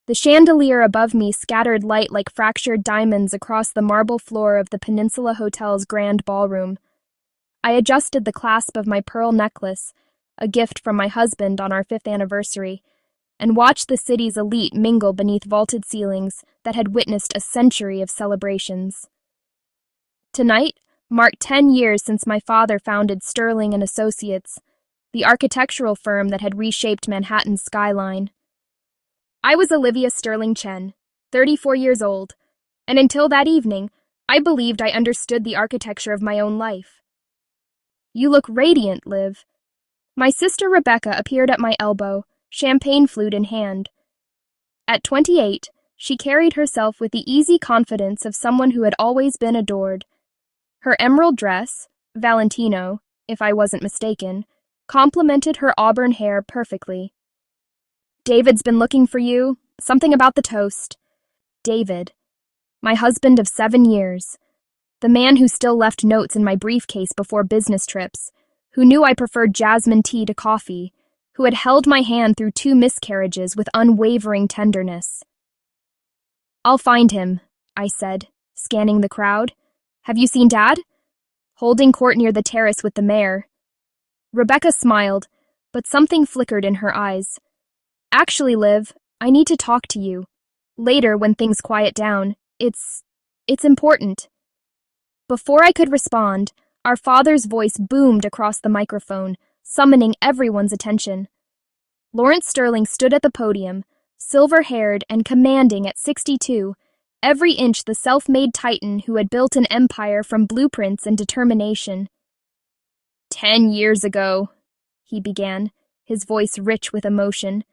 The chandelier above me scattered light like fractured diamonds across the marble floor of the Peninsula Hotel's grand ballroom. I adjusted the clasp of my pearl necklace, a gift from my husband on our 5th anniversary, and watched the city's elite mingle beneath vaulted ceilings that had witnessed a century of celebrations. Tonight marked 10 years since my father founded Sterling & Associates, the architectural firm that had reshaped Manhattan's skyline. I was Olivia Sterling Chen, 34 years old, and until that evening, I believed I understood the architecture of my own life. "You look radiant, Liv." My sister Rebecca appeared at my elbow, champagne flute in hand. At 28, she carried herself with the easy confidence of someone who had always been adored. Her emerald dress, Valentino, if I wasn't mistaken, complemented her auburn hair perfectly. "David's been looking for you. Something about the toast." David, my husband of 7 years, the man who still left notes in my briefcase before business trips, who knew I preferred jasmine tea to coffee, who had held my hand through 2 miscarriages with unwavering tenderness. "I'll find him," I said, scanning the crowd. "Have you seen Dad?" "Holding court near the terrace with the mayor." Rebecca smiled, but something flickered in her eyes. "Actually, Liv, I need to talk to you. Later, when things quiet down. It's important." Before I could respond, our father's voice boomed across the microphone, summoning everyone's attention. Lawrence Sterling stood at the podium, silver-haired and commanding at 62, every inch the self-made titan who had built an empire from blueprints and determination. "10 years ago," he began, his voice rich with emotion,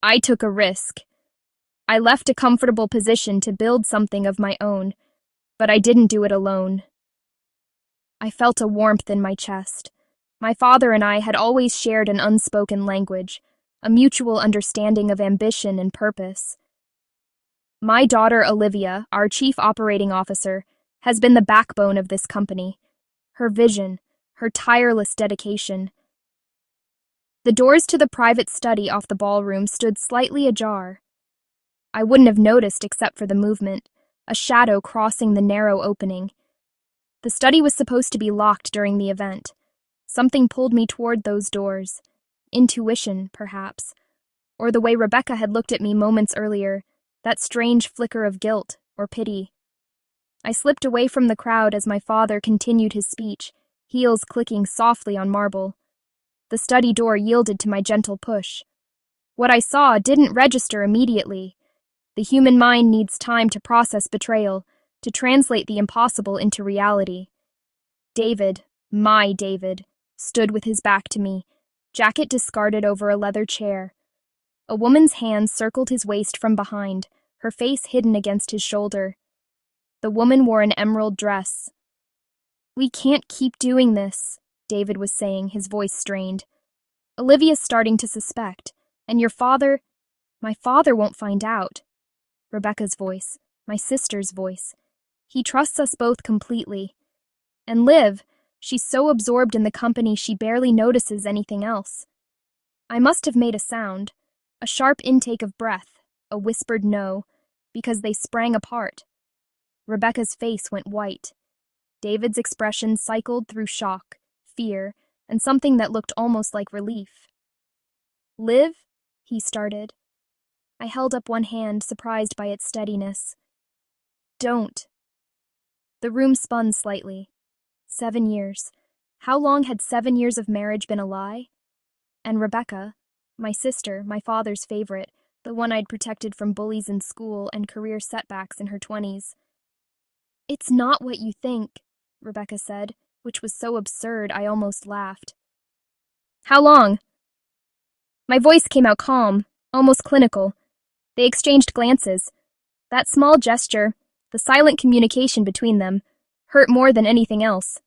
"I took a risk. I left a comfortable position to build something of my own, but I didn't do it alone." I felt a warmth in my chest. My father and I had always shared an unspoken language, a mutual understanding of ambition and purpose. My daughter Olivia, our chief operating officer, has been the backbone of this company. Her vision, her tireless dedication. The doors to the private study off the ballroom stood slightly ajar. I wouldn't have noticed except for the movement, a shadow crossing the narrow opening. The study was supposed to be locked during the event. Something pulled me toward those doors. Intuition, perhaps. Or the way Rebecca had looked at me moments earlier, that strange flicker of guilt or pity. I slipped away from the crowd as my father continued his speech, heels clicking softly on marble. The study door yielded to my gentle push. What I saw didn't register immediately. The human mind needs time to process betrayal, to translate the impossible into reality. David, my David, stood with his back to me, jacket discarded over a leather chair. A woman's hand circled his waist from behind, her face hidden against his shoulder. The woman wore an emerald dress. "We can't keep doing this," David was saying, his voice strained. "Olivia's starting to suspect, and your father—" "My father won't find out." Rebecca's voice, my sister's voice. "He trusts us both completely. And Liv, she's so absorbed in the company she barely notices anything else." I must have made a sound, a sharp intake of breath, a whispered no, because they sprang apart. Rebecca's face went white. David's expression cycled through shock, fear, and something that looked almost like relief. "Liv?" he started. I held up one hand, surprised by its steadiness. "Don't." The room spun slightly. 7 years. How long had 7 years of marriage been a lie? And Rebecca, my sister, my father's favorite, the one I'd protected from bullies in school and career setbacks in her 20s. "It's not what you think," Rebecca said, which was so absurd I almost laughed. "How long?" My voice came out calm, almost clinical. They exchanged glances. That small gesture, the silent communication between them, hurt more than anything else.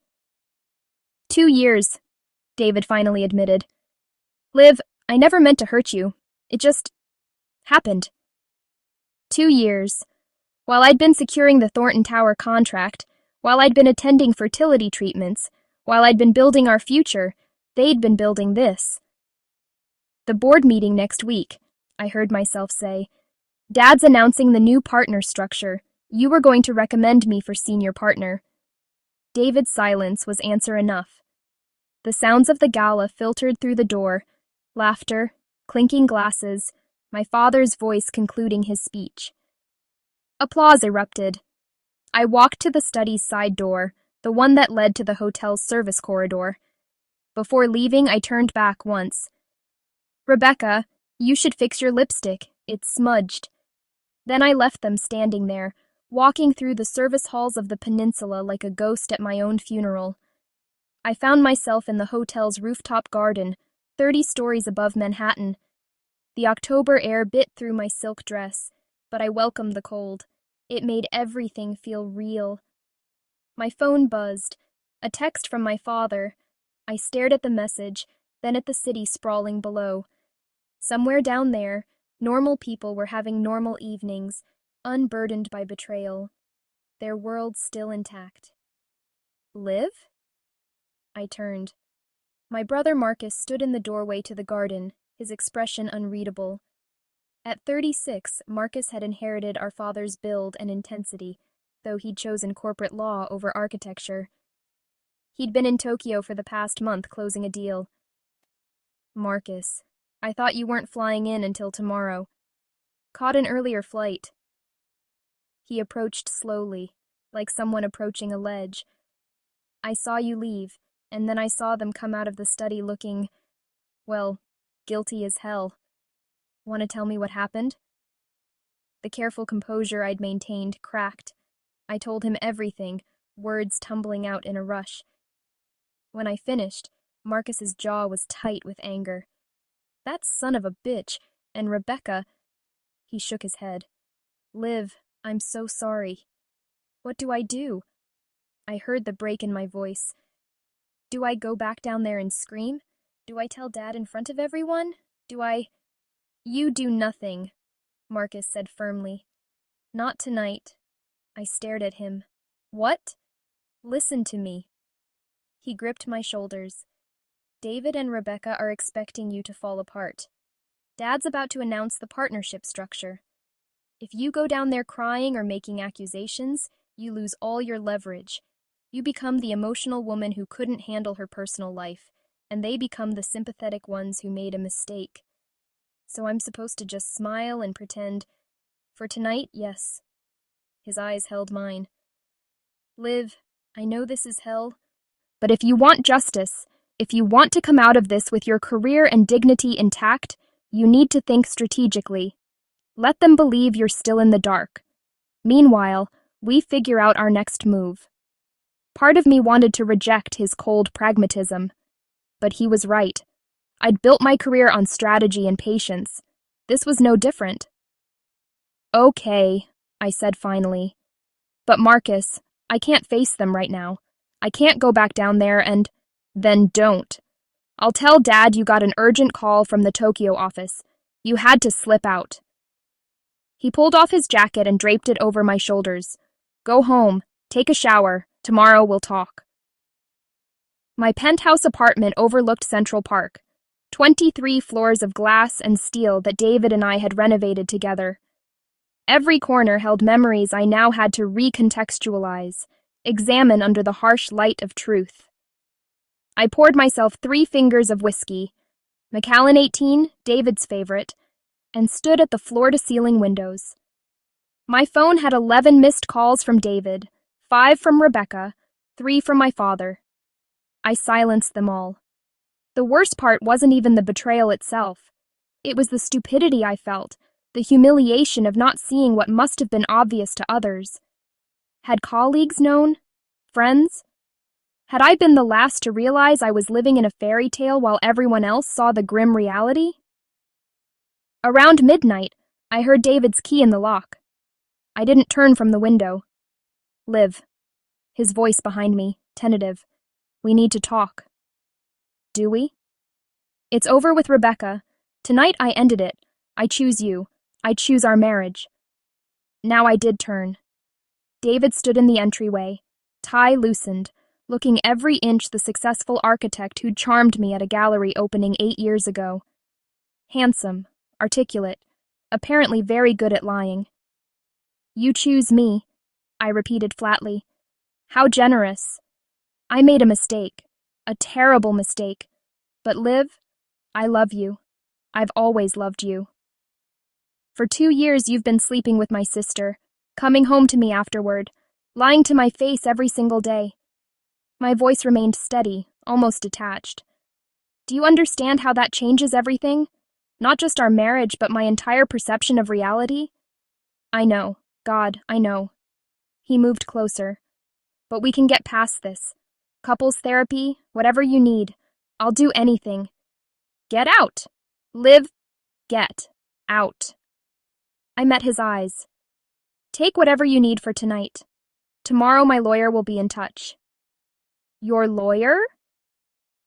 2 years, David finally admitted. "Liv, I never meant to hurt you. It just happened." 2 years. While I'd been securing the Thornton Tower contract, while I'd been attending fertility treatments, while I'd been building our future, they'd been building this. "The board meeting next week," I heard myself say. Dad's announcing the new partner structure. You were going to recommend me for senior partner. David's silence was answer enough. The sounds of the gala filtered through the door, laughter, clinking glasses, my father's voice concluding his speech. Applause erupted. I walked to the study's side door, the one that led to the hotel's service corridor. Before leaving, I turned back once. Rebecca, you should fix your lipstick. It's smudged. Then I left them standing there, walking through the service halls of the peninsula like a ghost at my own funeral. I found myself in the hotel's rooftop garden, 30 stories above Manhattan. The October air bit through my silk dress, but I welcomed the cold. It made everything feel real. My phone buzzed. A text from my father. I stared at the message, then at the city sprawling below. Somewhere down there, normal people were having normal evenings, unburdened by betrayal. Their world still intact. Liv? I turned. My brother Marcus stood in the doorway to the garden, his expression unreadable. At 36, Marcus had inherited our father's build and intensity, though he'd chosen corporate law over architecture. He'd been in Tokyo for the past month closing a deal. Marcus, I thought you weren't flying in until tomorrow. Caught an earlier flight. He approached slowly, like someone approaching a ledge. I saw you leave, and then I saw them come out of the study looking, well, guilty as hell. Want to tell me what happened? The careful composure I'd maintained cracked. I told him everything, words tumbling out in a rush. When I finished, Marcus's jaw was tight with anger. That son of a bitch, and Rebecca... He shook his head. Liv, I'm so sorry. What do I do? I heard the break in my voice. Do I go back down there and scream? Do I tell Dad in front of everyone? Do I... You do nothing, Marcus said firmly. Not tonight. I stared at him. What? Listen to me. He gripped my shoulders. David and Rebecca are expecting you to fall apart. Dad's about to announce the partnership structure. If you go down there crying or making accusations, you lose all your leverage. You become the emotional woman who couldn't handle her personal life, and they become the sympathetic ones who made a mistake. So I'm supposed to just smile and pretend, for tonight, yes. His eyes held mine. Liv, I know this is hell, but if you want justice, if you want to come out of this with your career and dignity intact, you need to think strategically. Let them believe you're still in the dark. Meanwhile, we figure out our next move. Part of me wanted to reject his cold pragmatism, but he was right. I'd built my career on strategy and patience. This was no different. Okay, I said finally. But Marcus, I can't face them right now. I can't go back down there and... Then don't. I'll tell Dad you got an urgent call from the Tokyo office. You had to slip out. He pulled off his jacket and draped it over my shoulders. Go home. Take a shower. Tomorrow we'll talk. My penthouse apartment overlooked Central Park. 23 floors of glass and steel that David and I had renovated together. Every corner held memories I now had to recontextualize, examine under the harsh light of truth. I poured myself 3 fingers of whiskey, Macallan 18, David's favorite, and stood at the floor-to-ceiling windows. My phone had 11 missed calls from David, 5 from Rebecca, 3 from my father. I silenced them all. The worst part wasn't even the betrayal itself. It was the stupidity I felt, the humiliation of not seeing what must have been obvious to others. Had colleagues known? Friends? Had I been the last to realize I was living in a fairy tale while everyone else saw the grim reality? Around midnight, I heard David's key in the lock. I didn't turn from the window. Liv. His voice behind me, tentative. We need to talk. Do we? It's over with Rebecca. Tonight I ended it. I choose you. I choose our marriage. Now I did turn. David stood in the entryway, tie loosened, looking every inch the successful architect who'd charmed me at a gallery opening 8 years ago. Handsome, articulate, apparently very good at lying. You choose me, I repeated flatly. How generous. I made a mistake, a terrible mistake. But Liv, I love you. I've always loved you. For 2 years you've been sleeping with my sister, coming home to me afterward, lying to my face every single day. My voice remained steady, almost detached. Do you understand how that changes everything? Not just our marriage, but my entire perception of reality? I know. God, I know. He moved closer. But we can get past this. Couples therapy, whatever you need. I'll do anything. Get out. Live. Get out. I met his eyes. Take whatever you need for tonight. Tomorrow my lawyer will be in touch. Your lawyer?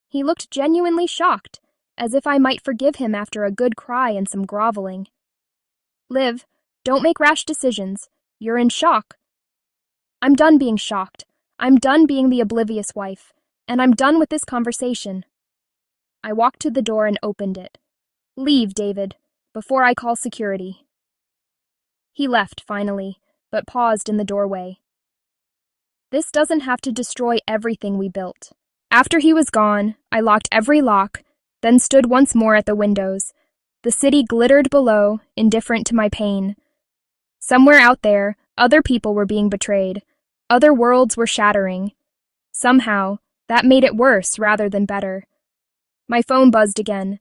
He looked genuinely shocked, as if I might forgive him after a good cry and some groveling. Liv, don't make rash decisions. You're in shock. I'm done being shocked. I'm done being the oblivious wife. And I'm done with this conversation. I walked to the door and opened it. Leave, David, before I call security. He left, finally, but paused in the doorway. This doesn't have to destroy everything we built. After he was gone, I locked every lock, then stood once more at the windows. The city glittered below, indifferent to my pain. Somewhere out there, other people were being betrayed. Other worlds were shattering. Somehow, that made it worse rather than better. My phone buzzed again.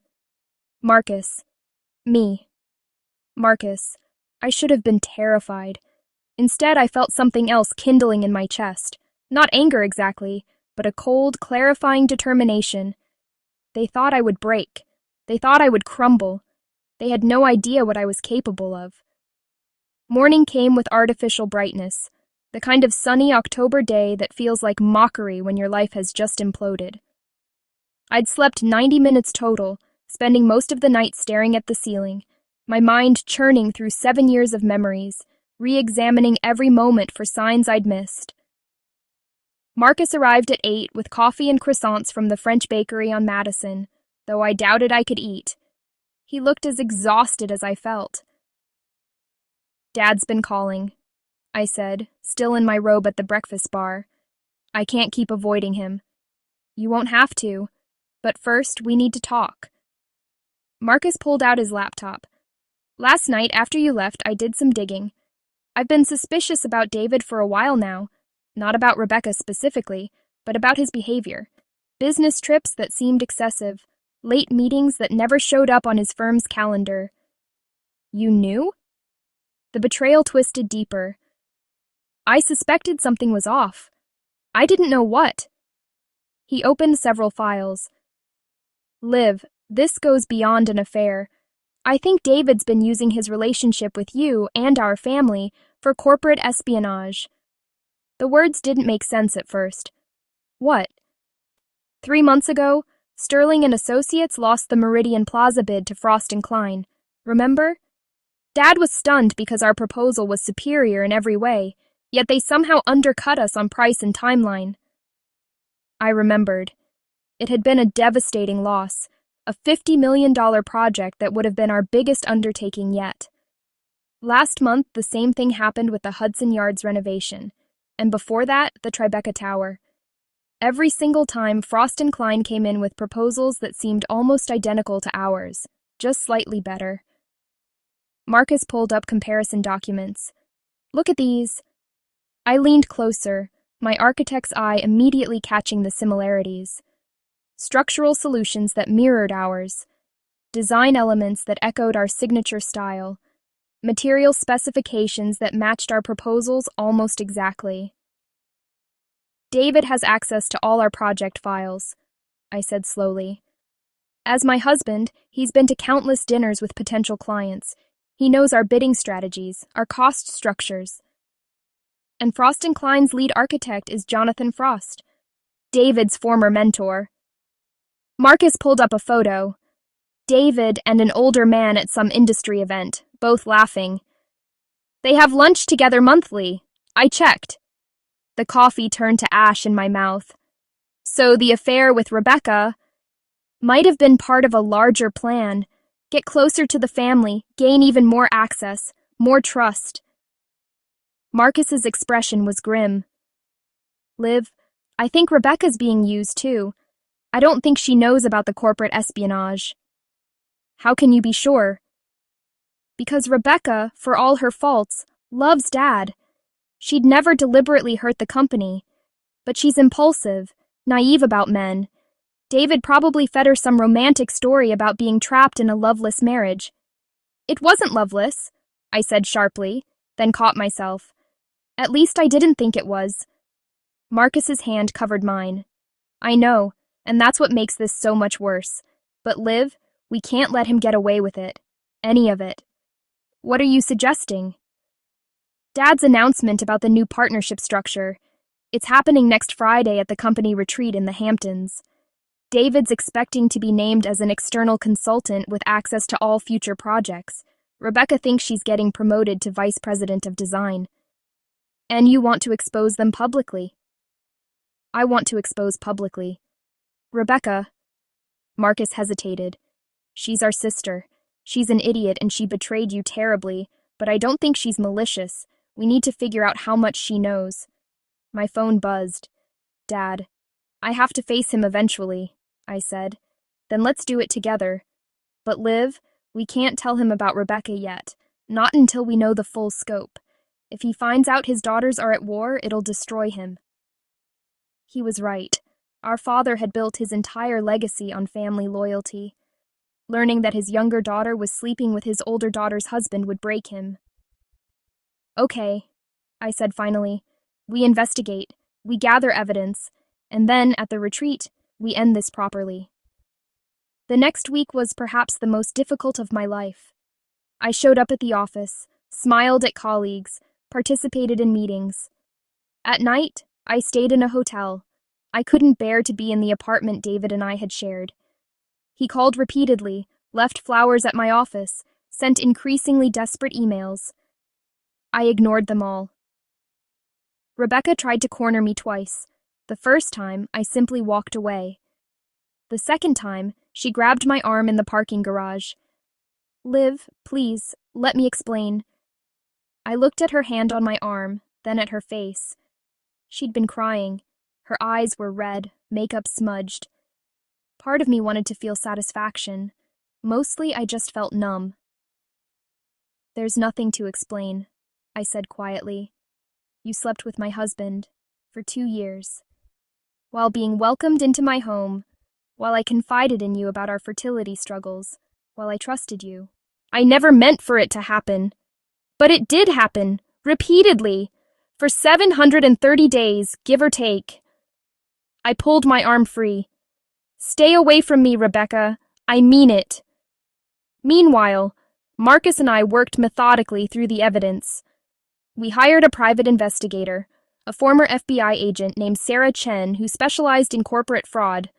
Marcus. Me. Marcus. I should have been terrified. Instead, I felt something else kindling in my chest. Not anger exactly, but a cold, clarifying determination. They thought I would break. They thought I would crumble. They had no idea what I was capable of. Morning came with artificial brightness, the kind of sunny October day that feels like mockery when your life has just imploded. I'd slept 90 minutes total, spending most of the night staring at the ceiling, my mind churning through 7 years of memories, re-examining every moment for signs I'd missed. Marcus arrived at 8 with coffee and croissants from the French bakery on Madison, though I doubted I could eat. He looked as exhausted as I felt. Dad's been calling, I said, still in my robe at the breakfast bar. I can't keep avoiding him. You won't have to, but first we need to talk. Marcus pulled out his laptop. Last night, after you left, I did some digging. I've been suspicious about David for a while now. Not about Rebecca specifically, but about his behavior. Business trips that seemed excessive. Late meetings that never showed up on his firm's calendar. You knew? The betrayal twisted deeper. I suspected something was off. I didn't know what. He opened several files. Liv, this goes beyond an affair. I think David's been using his relationship with you and our family for corporate espionage. The words didn't make sense at first. What? 3 months ago, Sterling and Associates lost the Meridian Plaza bid to Frost & Klein. Remember? Dad was stunned because our proposal was superior in every way, yet they somehow undercut us on price and timeline. I remembered. It had been a devastating loss, a $50 million project that would have been our biggest undertaking yet. Last month, the same thing happened with the Hudson Yards renovation, and before that, the Tribeca Tower. Every single time, Frost & Klein came in with proposals that seemed almost identical to ours, just slightly better. Marcus pulled up comparison documents. Look at these. I leaned closer, my architect's eye immediately catching the similarities. Structural solutions that mirrored ours. Design elements that echoed our signature style. Material specifications that matched our proposals almost exactly. David has access to all our project files, I said slowly. As my husband, he's been to countless dinners with potential clients. He knows our bidding strategies, our cost structures. And Frost & Klein's lead architect is Jonathan Frost, David's former mentor. Marcus pulled up a photo. David and an older man at some industry event, both laughing. They have lunch together monthly. I checked. The coffee turned to ash in my mouth. So the affair with Rebecca might have been part of a larger plan, Get closer to the family, gain even more access, more trust. Marcus's expression was grim. Liv, I think Rebecca's being used too. I don't think she knows about the corporate espionage. How can you be sure? Because Rebecca, for all her faults, loves Dad. She'd never deliberately hurt the company. But she's impulsive, naive about men. David probably fed her some romantic story about being trapped in a loveless marriage. It wasn't loveless, I said sharply, then caught myself. At least I didn't think it was. Marcus's hand covered mine. I know, and that's what makes this so much worse. But Liv, we can't let him get away with it. Any of it. What are you suggesting? Dad's announcement about the new partnership structure. It's happening next Friday at the company retreat in the Hamptons. David's expecting to be named as an external consultant with access to all future projects. Rebecca thinks she's getting promoted to vice president of design. And you want to expose them publicly. I want to expose publicly. Rebecca. Marcus hesitated. She's our sister. She's an idiot and she betrayed you terribly, but I don't think she's malicious. We need to figure out how much she knows. My phone buzzed. Dad. I have to face him eventually, I said. Then let's do it together. But Liv, we can't tell him about Rebecca yet. Not until we know the full scope. If he finds out his daughters are at war, it'll destroy him. He was right. Our father had built his entire legacy on family loyalty. Learning that his younger daughter was sleeping with his older daughter's husband would break him. Okay, I said finally. We investigate, we gather evidence, and then, at the retreat, we end this properly. The next week was perhaps the most difficult of my life. I showed up at the office, smiled at colleagues, participated in meetings. At night, I stayed in a hotel. I couldn't bear to be in the apartment David and I had shared. He called repeatedly, left flowers at my office, sent increasingly desperate emails. I ignored them all. Rebecca tried to corner me twice. The first time, I simply walked away. The second time, she grabbed my arm in the parking garage. Liv, please, let me explain. I looked at her hand on my arm, then at her face. She'd been crying. Her eyes were red, makeup smudged. Part of me wanted to feel satisfaction. Mostly, I just felt numb. There's nothing to explain, I said quietly. You slept with my husband for 2 years. While being welcomed into my home, while I confided in you about our fertility struggles, while I trusted you. I never meant for it to happen. But it did happen, repeatedly, for 730 days, give or take. I pulled my arm free. Stay away from me, Rebecca. I mean it. Meanwhile, Marcus and I worked methodically through the evidence. We hired a private investigator, a former FBI agent named Sarah Chen who specialized in corporate fraud.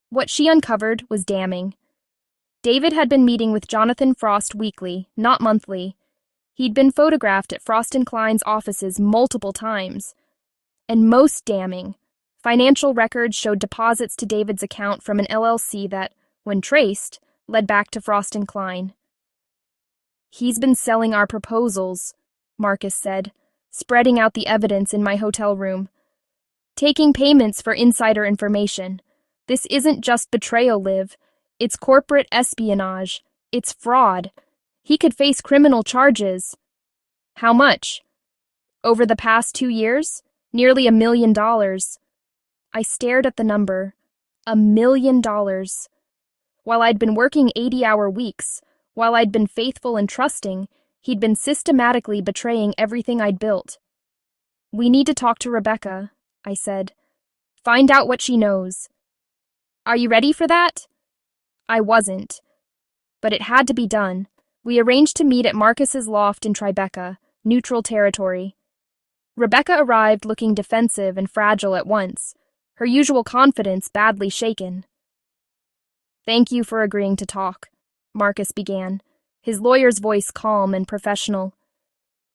What she uncovered was damning. David had been meeting with Jonathan Frost weekly, not monthly. He'd been photographed at Frost & Klein's offices multiple times. And most damning, financial records showed deposits to David's account from an LLC that, when traced, led back to Frost & Klein. He's been selling our proposals, Marcus said, spreading out the evidence in my hotel room. Taking payments for insider information. This isn't just betrayal, Liv. It's corporate espionage. It's fraud. He could face criminal charges. How much? Over the past 2 years? Nearly $1 million. I stared at the number. $1 million. While I'd been working 80-hour weeks, while I'd been faithful and trusting, he'd been systematically betraying everything I'd built. We need to talk to Rebecca, I said. Find out what she knows. Are you ready for that? I wasn't. But it had to be done. We arranged to meet at Marcus's loft in Tribeca, neutral territory. Rebecca arrived looking defensive and fragile at once, her usual confidence badly shaken. Thank you for agreeing to talk, Marcus began, his lawyer's voice calm and professional.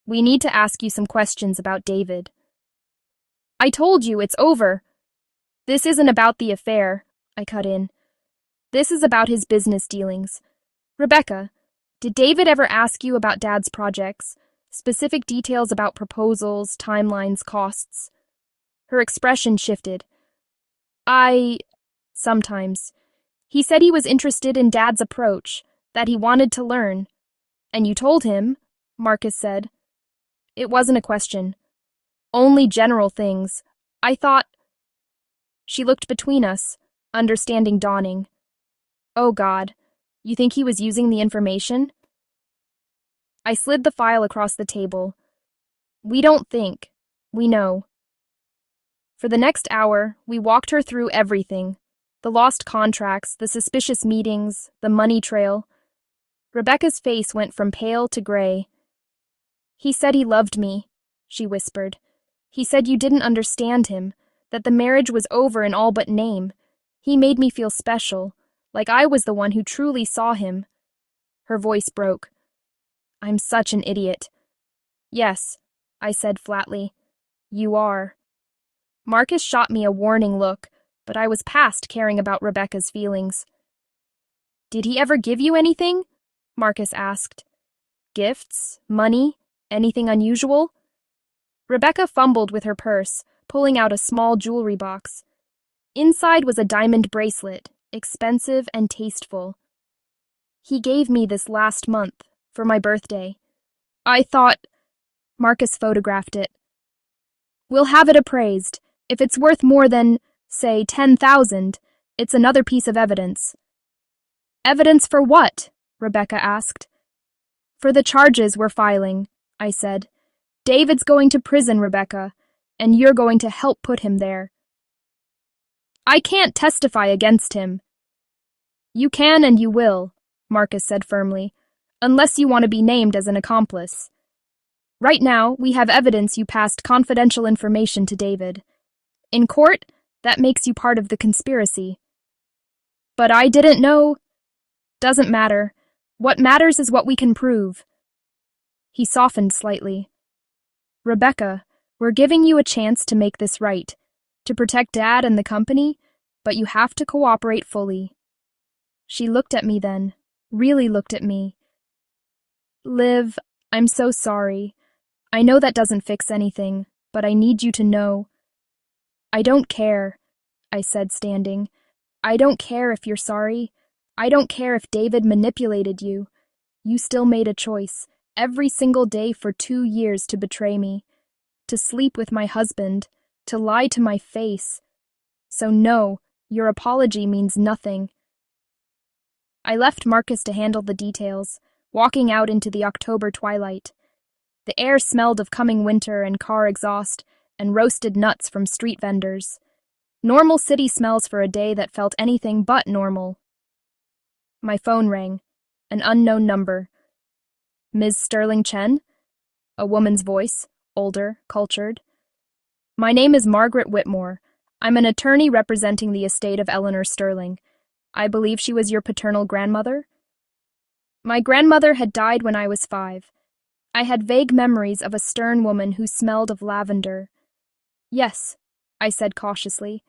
We need to ask you some questions about David. I told you, it's over. This isn't about the affair, I cut in. This is about his business dealings. Rebecca, did David ever ask you about Dad's projects? Specific details about proposals, timelines, costs? Her expression shifted. Sometimes. He said he was interested in Dad's approach, that he wanted to learn. And you told him, Marcus said. It wasn't a question. Only general things. I thought. She looked between us, understanding dawning. Oh God, you think he was using the information? I slid the file across the table. We don't think. We know. For the next hour, we walked her through everything. The lost contracts, the suspicious meetings, the money trail. Rebecca's face went from pale to gray. He said he loved me, she whispered. He said you didn't understand him, that the marriage was over in all but name. He made me feel special, like I was the one who truly saw him. Her voice broke. I'm such an idiot. Yes, I said flatly. You are. Marcus shot me a warning look, but I was past caring about Rebecca's feelings. Did he ever give you anything? Marcus asked. Gifts? Money? Anything unusual? Rebecca fumbled with her purse, pulling out a small jewelry box. Inside was a diamond bracelet, expensive and tasteful. He gave me this last month, for my birthday. I thought... Marcus photographed it. We'll have it appraised. If it's worth more than, say, 10,000, it's another piece of evidence. Evidence for what? Rebecca asked. For the charges we're filing, I said. David's going to prison, Rebecca, and you're going to help put him there. I can't testify against him. You can and you will, Marcus said firmly, unless you want to be named as an accomplice. Right now, we have evidence you passed confidential information to David. In court, that makes you part of the conspiracy. But I didn't know. Doesn't matter. What matters is what we can prove. He softened slightly. Rebecca, we're giving you a chance to make this right, to protect Dad and the company, but you have to cooperate fully. She looked at me then, really looked at me. Liv, I'm so sorry. I know that doesn't fix anything, but I need you to know. I don't care, I said, standing. I don't care if you're sorry. I don't care if David manipulated you. You still made a choice, every single day for 2 years, to betray me, to sleep with my husband, to lie to my face. So no, your apology means nothing. I left Marcus to handle the details, walking out into the October twilight. The air smelled of coming winter and car exhaust and roasted nuts from street vendors. Normal city smells for a day that felt anything but normal. My phone rang. An unknown number. Ms. Sterling Chen? A woman's voice, older, cultured. My name is Margaret Whitmore. I'm an attorney representing the estate of Eleanor Sterling. I believe she was your paternal grandmother? My grandmother had died when I was 5. I had vague memories of a stern woman who smelled of lavender. Yes, I said cautiously,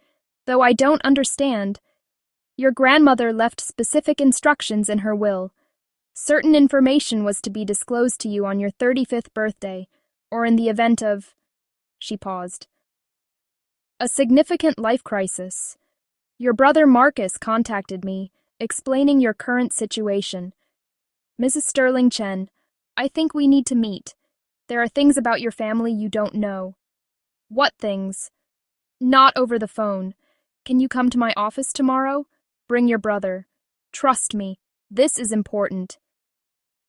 though I don't understand. Your grandmother left specific instructions in her will. Certain information was to be disclosed to you on your 35th birthday, or in the event of... She paused. A significant life crisis. Your brother Marcus contacted me, explaining your current situation. Mrs. Sterling Chen, I think we need to meet. There are things about your family you don't know. What things? Not over the phone. Can you come to my office tomorrow? Bring your brother. Trust me, this is important.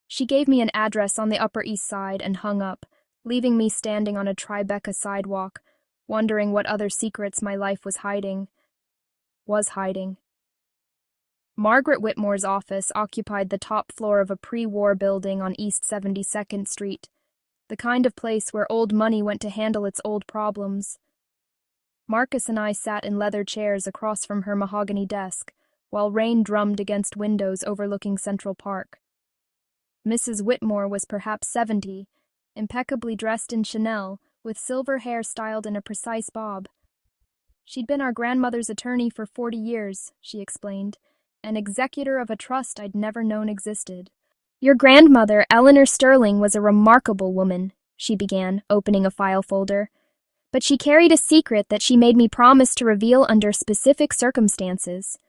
She gave me an address on the Upper East Side and hung up, leaving me standing on a Tribeca sidewalk, wondering what other secrets my life was hiding. Margaret Whitmore's office occupied the top floor of a pre-war building on East 72nd Street, the kind of place where old money went to handle its old problems. Marcus and I sat in leather chairs across from her mahogany desk, while rain drummed against windows overlooking Central Park. Mrs. Whitmore was perhaps 70, impeccably dressed in Chanel, with silver hair styled in a precise bob. She'd been our grandmother's attorney for 40 years, she explained, an executor of a trust I'd never known existed. Your grandmother, Eleanor Sterling, was a remarkable woman, she began, opening a file folder. But she carried a secret that she made me promise to reveal under specific circumstances.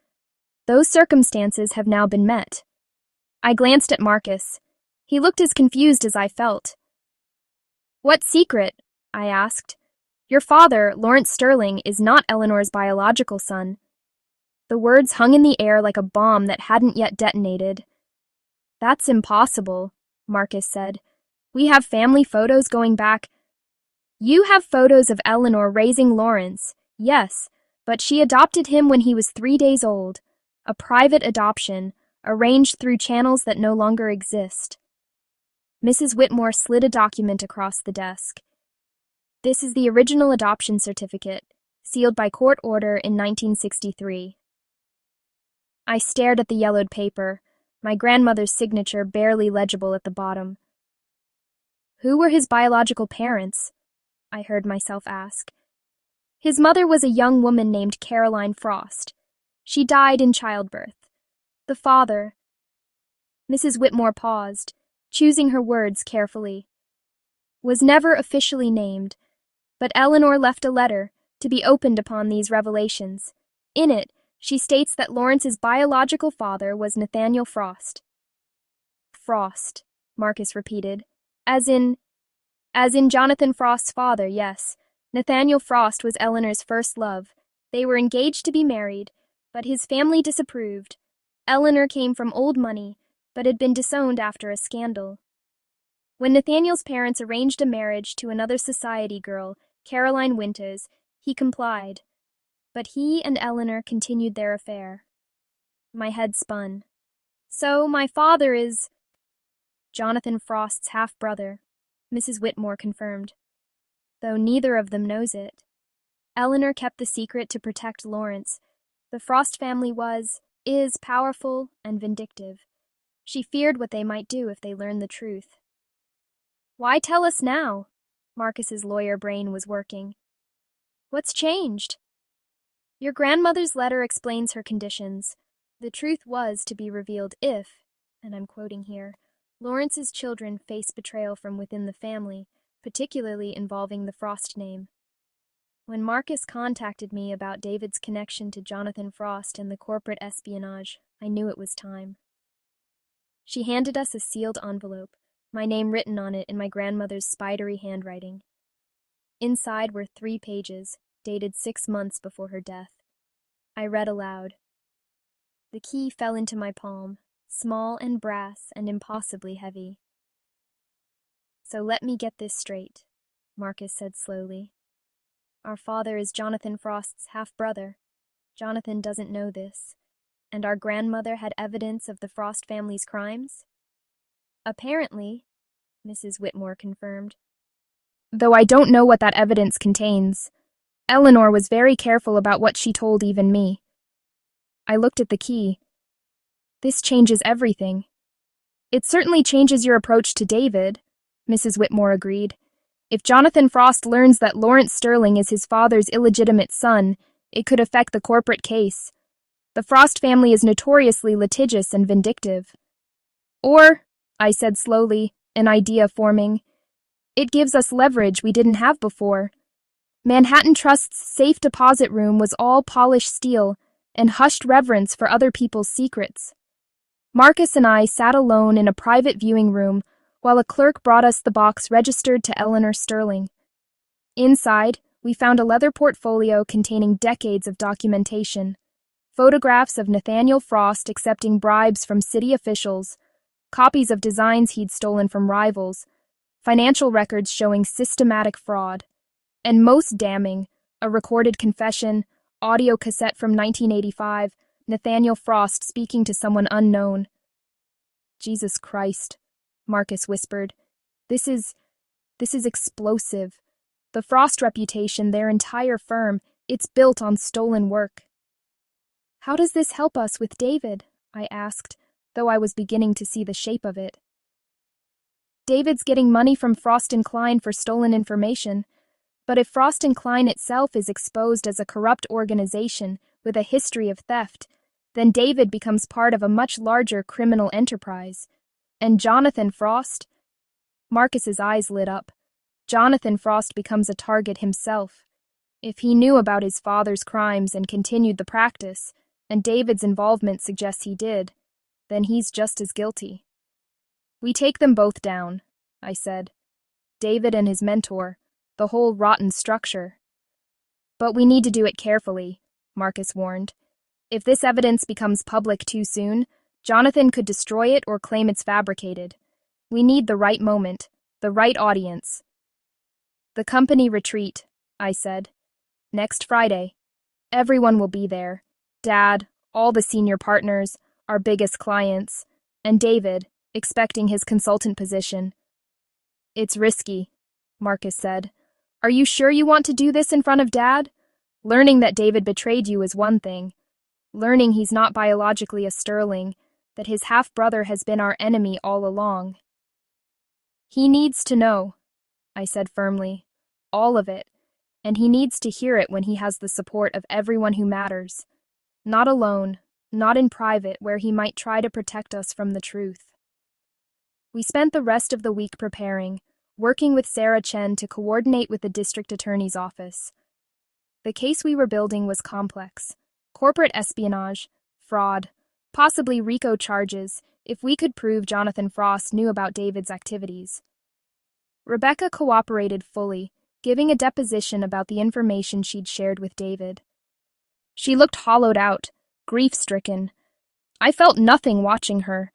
Those circumstances have now been met. I glanced at Marcus. He looked as confused as I felt. What secret? I asked. Your father, Lawrence Sterling, is not Eleanor's biological son. The words hung in the air like a bomb that hadn't yet detonated. That's impossible, Marcus said. We have family photos going back. You have photos of Eleanor raising Lawrence, yes, but she adopted him when he was 3 days old. A private adoption, arranged through channels that no longer exist. Mrs. Whitmore slid a document across the desk. This is the original adoption certificate, sealed by court order in 1963. I stared at the yellowed paper, my grandmother's signature barely legible at the bottom. Who were his biological parents? I heard myself ask. His mother was a young woman named Caroline Frost. She died in childbirth. The father... Mrs. Whitmore paused, choosing her words carefully. Was never officially named, but Eleanor left a letter to be opened upon these revelations. In it, she states that Lawrence's biological father was Nathaniel Frost. Frost, Marcus repeated. As in Jonathan Frost's father, yes. Nathaniel Frost was Eleanor's first love. They were engaged to be married, but his family disapproved. Eleanor came from old money, but had been disowned after a scandal. When Nathaniel's parents arranged a marriage to another society girl, Caroline Winters, he complied. But he and Eleanor continued their affair. My head spun. So my father is Jonathan Frost's half-brother, Mrs. Whitmore confirmed, though neither of them knows it. Eleanor kept the secret to protect Lawrence. The Frost family is powerful and vindictive. She feared what they might do if they learned the truth. Why tell us now? Marcus's lawyer brain was working. What's changed? Your grandmother's letter explains her conditions. The truth was to be revealed if, and I'm quoting here, Lawrence's children face betrayal from within the family, particularly involving the Frost name. When Marcus contacted me about David's connection to Jonathan Frost and the corporate espionage, I knew it was time. She handed us a sealed envelope, my name written on it in my grandmother's spidery handwriting. Inside were 3 pages, dated 6 months before her death. I read aloud. The key fell into my palm, small and brass and impossibly heavy. So let me get this straight, Marcus said slowly. Our father is Jonathan Frost's half-brother. Jonathan doesn't know this. And our grandmother had evidence of the Frost family's crimes? Apparently, Mrs. Whitmore confirmed. Though I don't know what that evidence contains. Eleanor was very careful about what she told even me. I looked at the key. This changes everything. It certainly changes your approach to David, Mrs. Whitmore agreed. If Jonathan Frost learns that Lawrence Sterling is his father's illegitimate son, it could affect the corporate case. The Frost family is notoriously litigious and vindictive. Or, I said slowly, an idea forming, it gives us leverage we didn't have before. Manhattan Trust's safe deposit room was all polished steel and hushed reverence for other people's secrets. Marcus and I sat alone in a private viewing room while a clerk brought us the box registered to Eleanor Sterling. Inside, we found a leather portfolio containing decades of documentation, photographs of Nathaniel Frost accepting bribes from city officials, copies of designs he'd stolen from rivals, financial records showing systematic fraud, and most damning, a recorded confession, audio cassette from 1985, Nathaniel Frost speaking to someone unknown. Jesus Christ, Marcus whispered. This is explosive. The Frost reputation, their entire firm, it's built on stolen work. How does this help us with David? I asked, though I was beginning to see the shape of it. David's getting money from Frost & Klein for stolen information, but if Frost & Klein itself is exposed as a corrupt organization with a history of theft, then David becomes part of a much larger criminal enterprise. And Jonathan Frost? Marcus's eyes lit up. Jonathan Frost becomes a target himself. If he knew about his father's crimes and continued the practice, and David's involvement suggests he did, then he's just as guilty. We take them both down, I said. David and his mentor, the whole rotten structure. But we need to do it carefully, Marcus warned. If this evidence becomes public too soon, Jonathan could destroy it or claim it's fabricated. We need the right moment, the right audience. The company retreat, I said. Next Friday. Everyone will be there. Dad, all the senior partners, our biggest clients, and David, expecting his consultant position. It's risky, Marcus said. Are you sure you want to do this in front of Dad? Learning that David betrayed you is one thing. Learning he's not biologically a Sterling, that his half-brother has been our enemy all along. He needs to know, I said firmly. All of it. And he needs to hear it when he has the support of everyone who matters. Not alone, not in private where he might try to protect us from the truth. We spent the rest of the week preparing, working with Sarah Chen to coordinate with the district attorney's office. The case we were building was complex. Corporate espionage, fraud, possibly RICO charges if we could prove Jonathan Frost knew about David's activities. Rebecca cooperated fully, giving a deposition about the information she'd shared with David. She looked hollowed out, grief-stricken. I felt nothing watching her.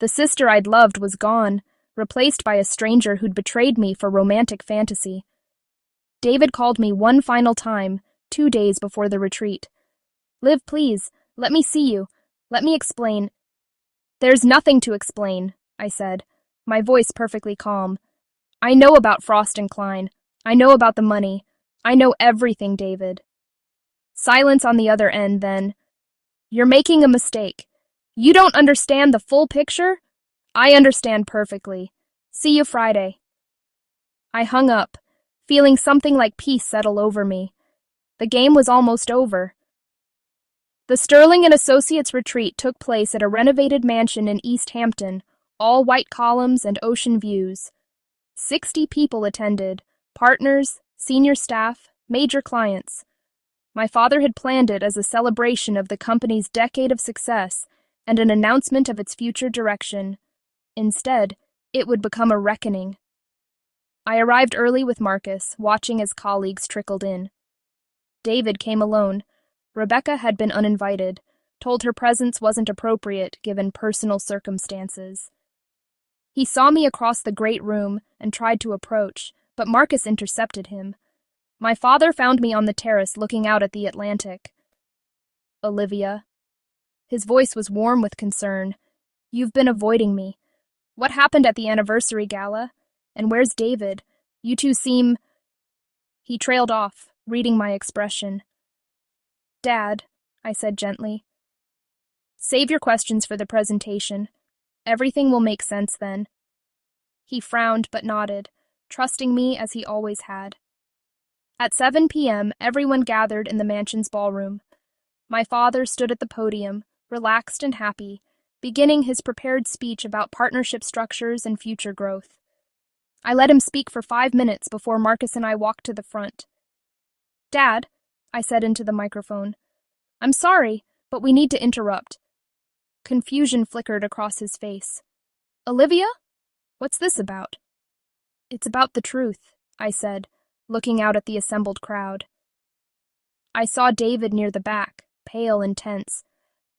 The sister I'd loved was gone, replaced by a stranger who'd betrayed me for romantic fantasy. David called me one final time, 2 days before the retreat. Liv, please, let me see you. Let me explain. There's nothing to explain, I said, my voice perfectly calm. I know about Frost and Klein. I know about the money. I know everything, David. Silence on the other end, then. You're making a mistake. You don't understand the full picture? I understand perfectly. See you Friday. I hung up, feeling something like peace settle over me. The game was almost over. The Sterling and Associates retreat took place at a renovated mansion in East Hampton, all white columns and ocean views. 60 people attended, partners, senior staff, major clients. My father had planned it as a celebration of the company's decade of success and an announcement of its future direction. Instead, it would become a reckoning. I arrived early with Marcus, watching as colleagues trickled in. David came alone. Rebecca had been uninvited, told her presence wasn't appropriate given personal circumstances. He saw me across the great room and tried to approach, but Marcus intercepted him. My father found me on the terrace looking out at the Atlantic. Olivia. His voice was warm with concern. You've been avoiding me. What happened at the anniversary gala? And where's David? You two seem... He trailed off, reading my expression. Dad, I said gently. Save your questions for the presentation. Everything will make sense then. He frowned but nodded, trusting me as he always had. At 7 p.m., everyone gathered in the mansion's ballroom. My father stood at the podium, relaxed and happy, beginning his prepared speech about partnership structures and future growth. I let him speak for 5 minutes before Marcus and I walked to the front. Dad, I said into the microphone, I'm sorry, but we need to interrupt. Confusion flickered across his face. Olivia? What's this about? It's about the truth, I said, looking out at the assembled crowd. I saw David near the back, pale and tense,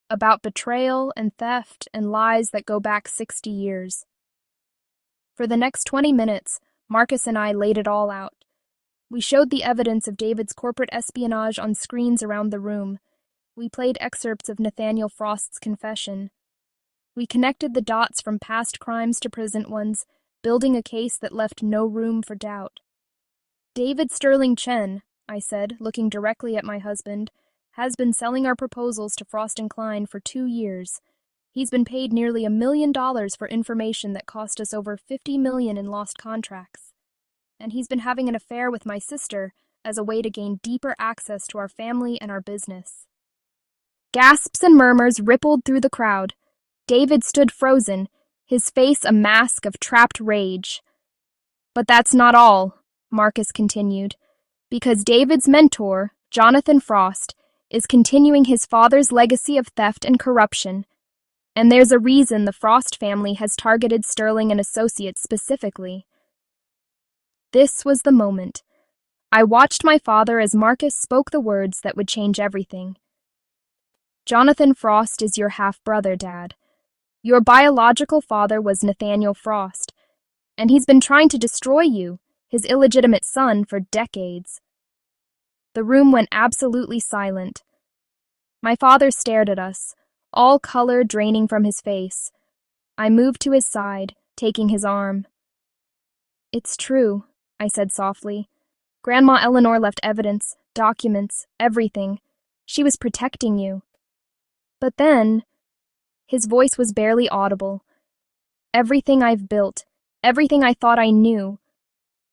about betrayal and theft and lies that go back 60 years. For the next 20 minutes, Marcus and I laid it all out. We showed the evidence of David's corporate espionage on screens around the room. We played excerpts of Nathaniel Frost's confession. We connected the dots from past crimes to present ones, building a case that left no room for doubt. David Sterling Chen, I said, looking directly at my husband, has been selling our proposals to Frost and Klein for 2 years. He's been paid nearly $1 million for information that cost us over $50 million in lost contracts. And he's been having an affair with my sister as a way to gain deeper access to our family and our business. Gasps and murmurs rippled through the crowd. David stood frozen, his face a mask of trapped rage. But that's not all, Marcus continued, because David's mentor, Jonathan Frost, is continuing his father's legacy of theft and corruption. And there's a reason the Frost family has targeted Sterling and Associates specifically. This was the moment. I watched my father as Marcus spoke the words that would change everything. Jonathan Frost is your half-brother, Dad. Your biological father was Nathaniel Frost, and he's been trying to destroy you, his illegitimate son, for decades. The room went absolutely silent. My father stared at us, all color draining from his face. I moved to his side, taking his arm. It's true, I said softly. Grandma Eleanor left evidence, documents, everything. She was protecting you. But then, his voice was barely audible. Everything I've built, everything I thought I knew,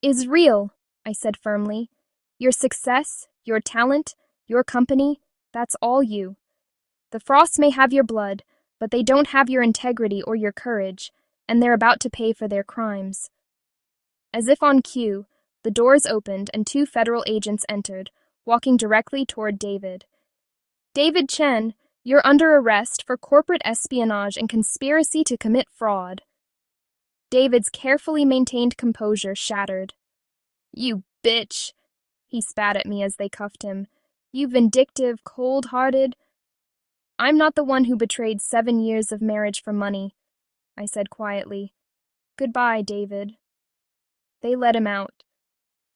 is real, I said firmly. Your success, your talent, your company, that's all you. The Frosts may have your blood, but they don't have your integrity or your courage, and they're about to pay for their crimes. As if on cue, the doors opened and 2 federal agents entered, walking directly toward David. David Chen, you're under arrest for corporate espionage and conspiracy to commit fraud. David's carefully maintained composure shattered. You bitch, he spat at me as they cuffed him. You vindictive, cold-hearted. I'm not the one who betrayed 7 years of marriage for money, I said quietly. Goodbye, David. They let him out.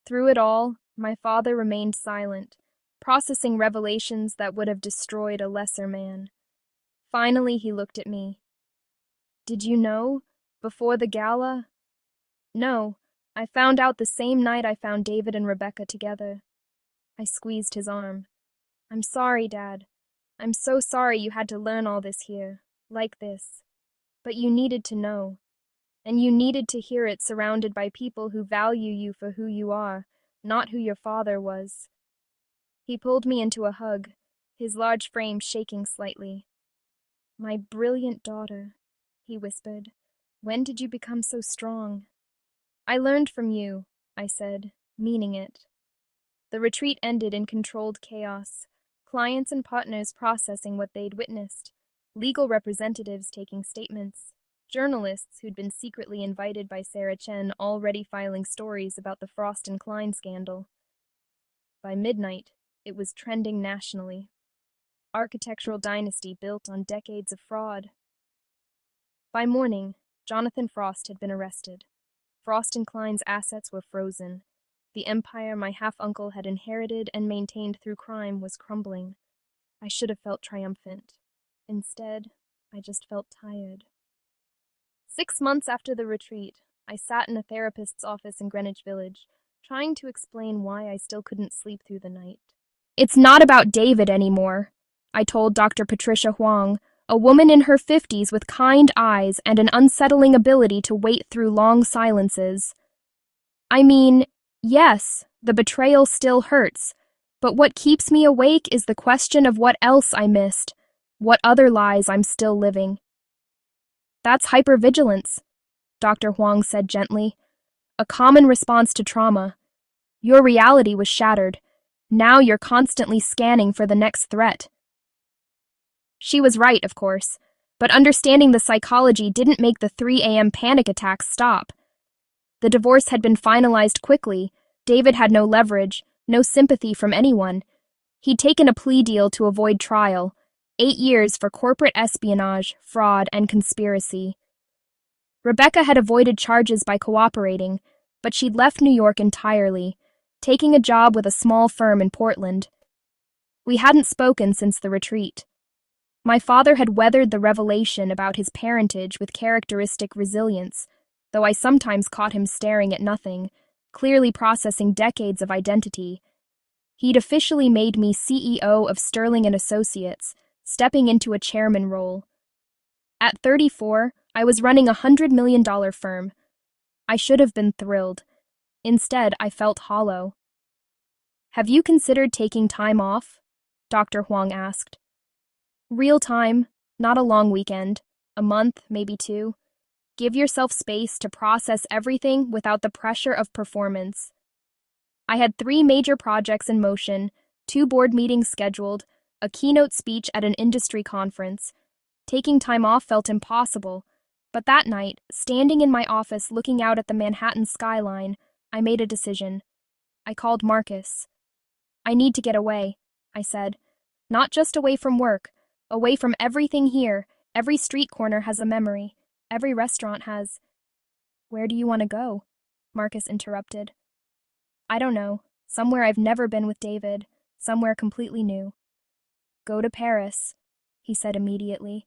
Through it all, my father remained silent, processing revelations that would have destroyed a lesser man. Finally, he looked at me. Did you know? Before the gala? No, I found out the same night I found David and Rebecca together. I squeezed his arm. I'm sorry, Dad. I'm so sorry you had to learn all this here, like this. But you needed to know. And you needed to hear it surrounded by people who value you for who you are, not who your father was. He pulled me into a hug, his large frame shaking slightly. My brilliant daughter, he whispered. When did you become so strong? I learned from you, I said, meaning it. The retreat ended in controlled chaos, clients and partners processing what they'd witnessed, legal representatives taking statements, journalists who'd been secretly invited by Sarah Chen already filing stories about the Frost and Klein scandal. By midnight, it was trending nationally. Architectural dynasty built on decades of fraud. By morning, Jonathan Frost had been arrested. Frost and Klein's assets were frozen. The empire my half-uncle had inherited and maintained through crime was crumbling. I should have felt triumphant. Instead, I just felt tired. 6 months after the retreat, I sat in a therapist's office in Greenwich Village, trying to explain why I still couldn't sleep through the night. It's not about David anymore, I told Dr. Patricia Huang, a woman in her 50s with kind eyes and an unsettling ability to wait through long silences. I mean, yes, the betrayal still hurts, but what keeps me awake is the question of what else I missed, what other lies I'm still living. That's hypervigilance, Dr. Huang said gently. A common response to trauma. Your reality was shattered. Now you're constantly scanning for the next threat. She was right, of course, but understanding the psychology didn't make the 3 a.m. panic attacks stop. The divorce had been finalized quickly. David had no leverage, no sympathy from anyone. He'd taken a plea deal to avoid trial. 8 years for corporate espionage, fraud, and conspiracy. Rebecca had avoided charges by cooperating, but she'd left New York entirely, taking a job with a small firm in Portland. We hadn't spoken since the retreat. My father had weathered the revelation about his parentage with characteristic resilience, though I sometimes caught him staring at nothing, clearly processing decades of identity. He'd officially made me CEO of Sterling and Associates, stepping into a chairman role. At 34, I was running a $100 million firm. I should have been thrilled. Instead, I felt hollow. Have you considered taking time off? Dr. Huang asked. Real time, not a long weekend. A month, maybe two. Give yourself space to process everything without the pressure of performance. I had 3 major projects in motion, 2 board meetings scheduled, a keynote speech at an industry conference. Taking time off felt impossible, but that night, standing in my office looking out at the Manhattan skyline, I made a decision. I called Marcus. I need to get away, I said. Not just away from work, away from everything here. Every street corner has a memory. Every restaurant has. Where do you want to go? Marcus interrupted. I don't know. Somewhere I've never been with David. Somewhere completely new. Go to Paris, he said immediately.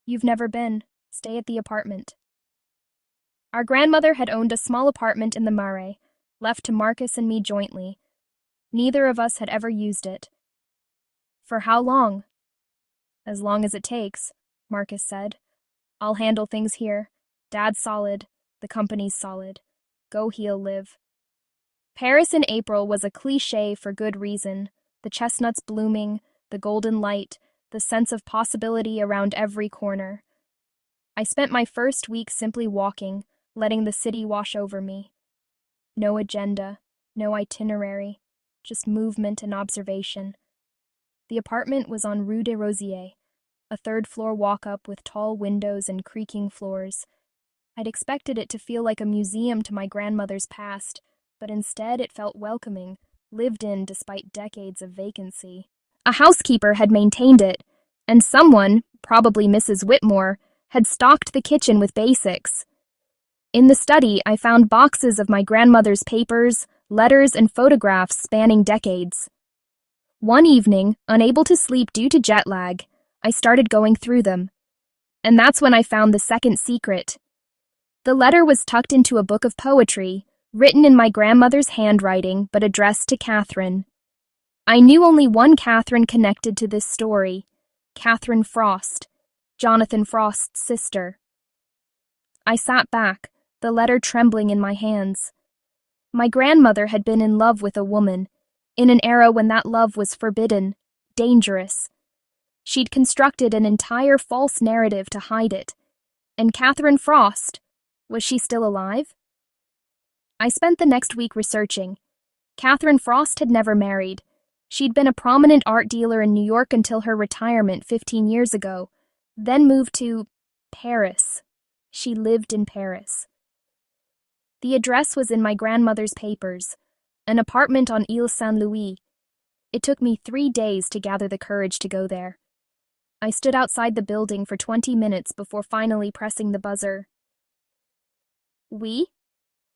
You've never been. Stay at the apartment. Our grandmother had owned a small apartment in the Marais, left to Marcus and me jointly. Neither of us had ever used it. For how long? As long as it takes, Marcus said. I'll handle things here. Dad's solid. The company's solid. Go heal, live. Paris in April was a cliché for good reason. The chestnuts blooming, the golden light, the sense of possibility around every corner. I spent my first week simply walking, letting the city wash over me. No agenda, no itinerary, just movement and observation. The apartment was on Rue des Rosiers, a third-floor walk-up with tall windows and creaking floors. I'd expected it to feel like a museum to my grandmother's past, but instead it felt welcoming, lived in despite decades of vacancy. A housekeeper had maintained it, and someone, probably Mrs. Whitmore, had stocked the kitchen with basics. In the study, I found boxes of my grandmother's papers, letters, and photographs spanning decades. One evening, unable to sleep due to jet lag, I started going through them. And that's when I found the second secret. The letter was tucked into a book of poetry, written in my grandmother's handwriting but addressed to Catherine. I knew only one Catherine connected to this story, Catherine Frost, Jonathan Frost's sister. I sat back, the letter trembling in my hands. My grandmother had been in love with a woman, in an era when that love was forbidden, dangerous. She'd constructed an entire false narrative to hide it. And Catherine Frost, was she still alive? I spent the next week researching. Catherine Frost had never married. She'd been a prominent art dealer in New York until her retirement 15 years ago, then moved to Paris. She lived in Paris. The address was in my grandmother's papers, an apartment on Ile Saint-Louis. It took me 3 days to gather the courage to go there. I stood outside the building for 20 minutes before finally pressing the buzzer. Oui?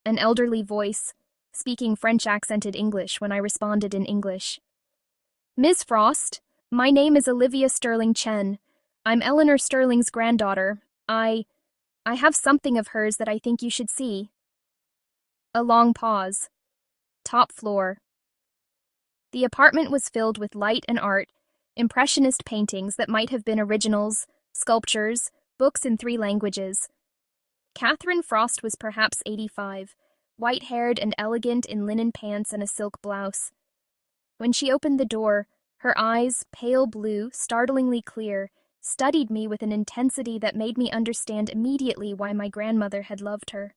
An elderly voice, speaking French-accented English when I responded in English. Ms. Frost, my name is Olivia Sterling Chen. I'm Eleanor Sterling's granddaughter. I have something of hers that I think you should see. A long pause. Top floor. The apartment was filled with light and art, impressionist paintings that might have been originals, sculptures, books in 3 languages. Catherine Frost was perhaps 85, white-haired and elegant in linen pants and a silk blouse. When she opened the door, her eyes, pale blue, startlingly clear, studied me with an intensity that made me understand immediately why my grandmother had loved her.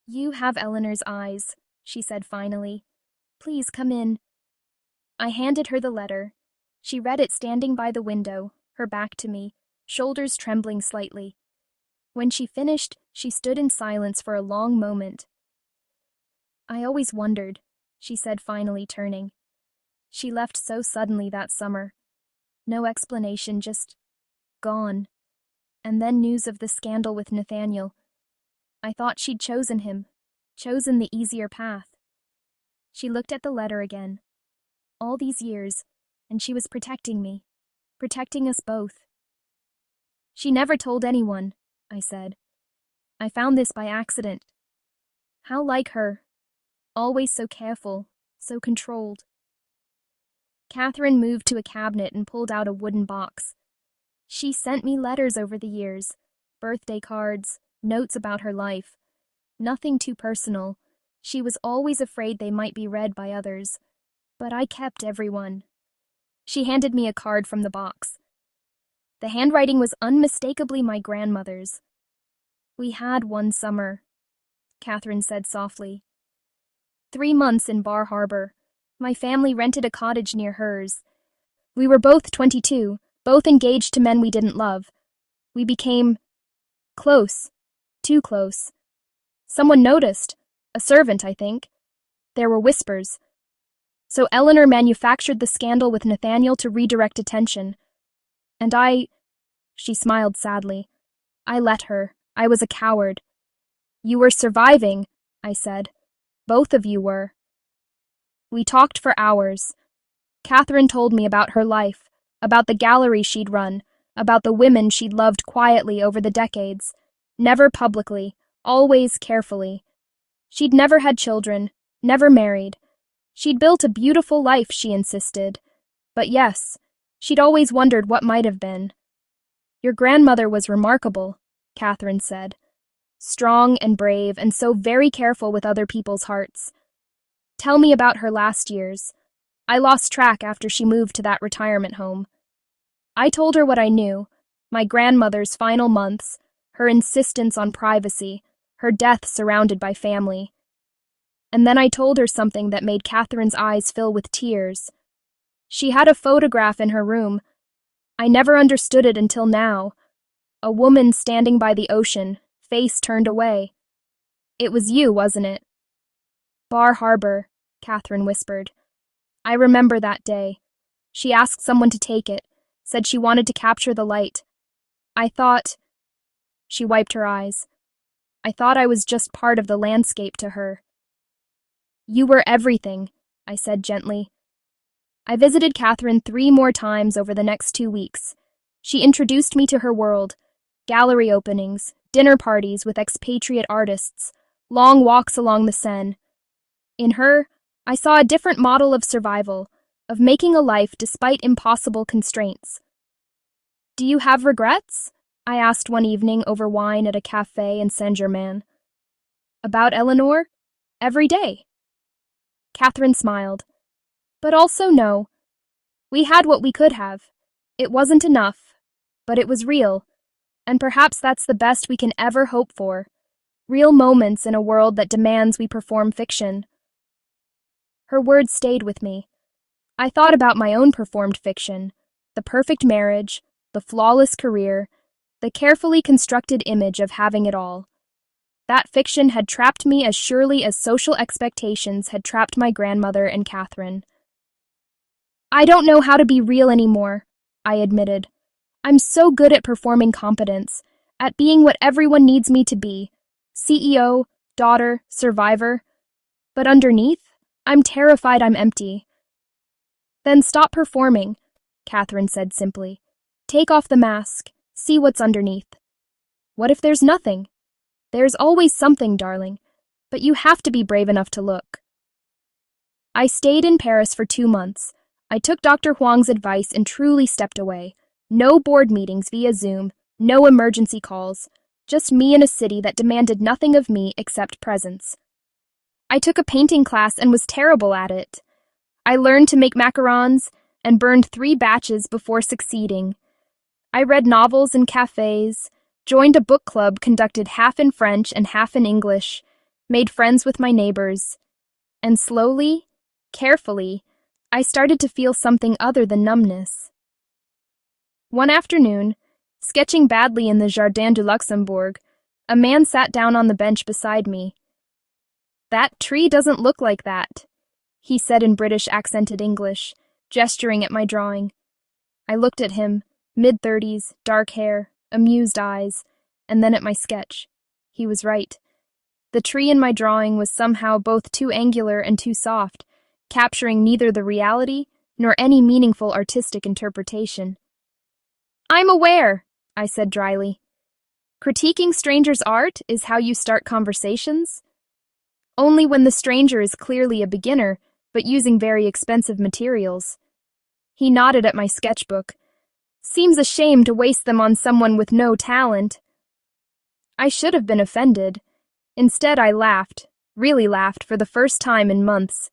You have Eleanor's eyes, she said finally. Please come in. I handed her the letter. She read it standing by the window, her back to me, shoulders trembling slightly. When she finished, she stood in silence for a long moment. I always wondered, she said finally turning. She left so suddenly that summer. No explanation, just gone. And then news of the scandal with Nathaniel. I thought she'd chosen him, chosen the easier path. She looked at the letter again. All these years, and she was protecting me, protecting us both. She never told anyone, I said. I found this by accident. How like her. Always so careful, so controlled. Catherine moved to a cabinet and pulled out a wooden box. She sent me letters over the years, birthday cards, notes about her life. Nothing too personal. She was always afraid they might be read by others. But I kept every one. She handed me a card from the box. The handwriting was unmistakably my grandmother's. "We had one summer," Catherine said softly. 3 months in Bar Harbor. My family rented a cottage near hers. We were both 22, both engaged to men we didn't love. We became close, too close. Someone noticed, a servant, I think. There were whispers. So Eleanor manufactured the scandal with Nathaniel to redirect attention. And she smiled sadly. I let her. I was a coward. "You were surviving," I said. "Both of you were." We talked for hours. Catherine told me about her life, about the gallery she'd run, about the women she'd loved quietly over the decades, never publicly, always carefully. She'd never had children, never married. She'd built a beautiful life, she insisted. But yes, she'd always wondered what might have been. "Your grandmother was remarkable," Catherine said. "Strong and brave and so very careful with other people's hearts. Tell me about her last years. I lost track after she moved to that retirement home." I told her what I knew, my grandmother's final months, her insistence on privacy, her death surrounded by family. And then I told her something that made Catherine's eyes fill with tears. She had a photograph in her room. I never understood it until now. A woman standing by the ocean, face turned away. "It was you, wasn't it?" "Bar Harbor," Catherine whispered. "I remember that day. She asked someone to take it, said she wanted to capture the light. I thought—" She wiped her eyes. "I thought I was just part of the landscape to her." "You were everything," I said gently. I visited Catherine 3 more times over the next 2 weeks. She introduced me to her world, gallery openings, dinner parties with expatriate artists, long walks along the Seine. In her, I saw a different model of survival, of making a life despite impossible constraints. "Do you have regrets?" I asked one evening over wine at a café in Saint-Germain. "About Eleanor? Every day." Catherine smiled. "But also no. We had what we could have. It wasn't enough, but it was real, and perhaps that's the best we can ever hope for. Real moments in a world that demands we perform fiction." Her words stayed with me. I thought about my own performed fiction, the perfect marriage, the flawless career, the carefully constructed image of having it all. That fiction had trapped me as surely as social expectations had trapped my grandmother and Catherine. "I don't know how to be real anymore," I admitted. "I'm so good at performing competence, at being what everyone needs me to be, CEO, daughter, survivor. But underneath, I'm terrified I'm empty." "Then stop performing," Catherine said simply. "Take off the mask, see what's underneath. What if there's nothing? There's always something, darling, but you have to be brave enough to look." I stayed in Paris for 2 months. I took Dr. Huang's advice and truly stepped away. No board meetings via Zoom, no emergency calls, just me in a city that demanded nothing of me except presence. I took a painting class and was terrible at it. I learned to make macarons and burned 3 batches before succeeding. I read novels in cafes, joined a book club conducted half in French and half in English, made friends with my neighbors. And slowly, carefully, I started to feel something other than numbness. One afternoon, sketching badly in the Jardin du Luxembourg, a man sat down on the bench beside me. "That tree doesn't look like that," he said in British accented English, gesturing at my drawing. I looked at him, mid-30s, dark hair, amused eyes, and then at my sketch. He was right. The tree in my drawing was somehow both too angular and too soft, capturing neither the reality nor any meaningful artistic interpretation. "I'm aware," I said dryly. "Critiquing strangers' art is how you start conversations? Only when the stranger is clearly a beginner, but using very expensive materials." He nodded at my sketchbook. "Seems a shame to waste them on someone with no talent." I should have been offended. Instead, I laughed, really laughed for the first time in months.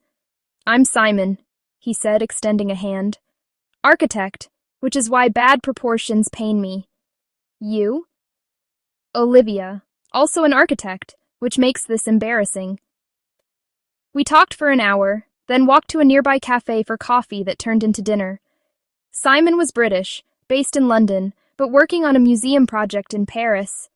"I'm Simon," he said, extending a hand. "Architect. which is why bad proportions pain me. You? Olivia, also an architect, which makes this embarrassing. We talked for an hour, then walked to a nearby cafe for coffee that turned into dinner. Simon was British, based in London, but working on a museum project in Paris.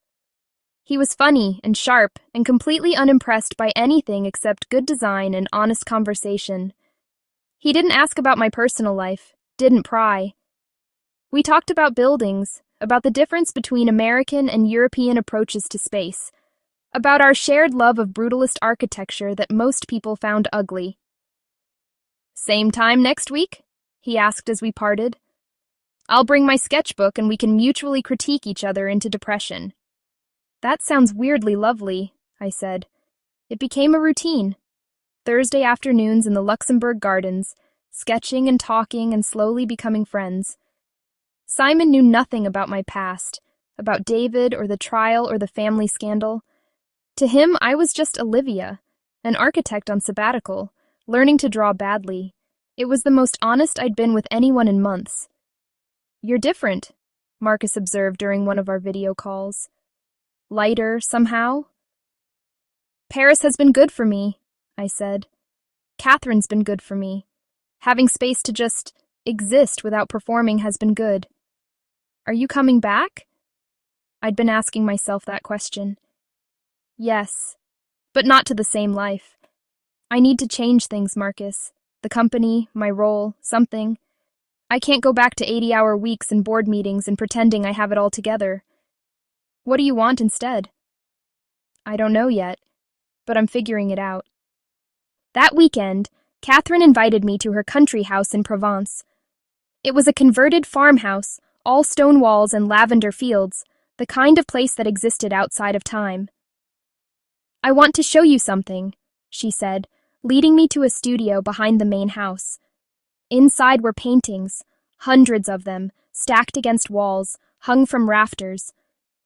He was funny and sharp and completely unimpressed by anything except good design and honest conversation. He didn't ask about my personal life, didn't pry. We talked about buildings, about the difference between American and European approaches to space, about our shared love of brutalist architecture that most people found ugly. "Same time next week?" he asked as we parted. "I'll bring my sketchbook and we can mutually critique each other into depression." "That sounds weirdly lovely," I said. It became a routine. Thursday afternoons in the Luxembourg Gardens, sketching and talking and slowly becoming friends. Simon knew nothing about my past, about David or the trial or the family scandal. To him, I was just Olivia, an architect on sabbatical, learning to draw badly. It was the most honest I'd been with anyone in months. "You're different," Marcus observed during one of our video calls. "Lighter, somehow?" "Paris has been good for me," I said. "Catherine's been good for me. Having space to just exist without performing has been good." "Are you coming back?" I'd been asking myself that question. "Yes, but not to the same life. I need to change things, Marcus. The company, my role, something. I can't go back to 80-hour weeks and board meetings and pretending I have it all together. What do you want instead?" "I don't know yet, but I'm figuring it out." That weekend, Catherine invited me to her country house in Provence. It was a converted farmhouse, all stone walls and lavender fields, the kind of place that existed outside of time. "I want to show you something," she said, leading me to a studio behind the main house. Inside were paintings, hundreds of them, stacked against walls, hung from rafters.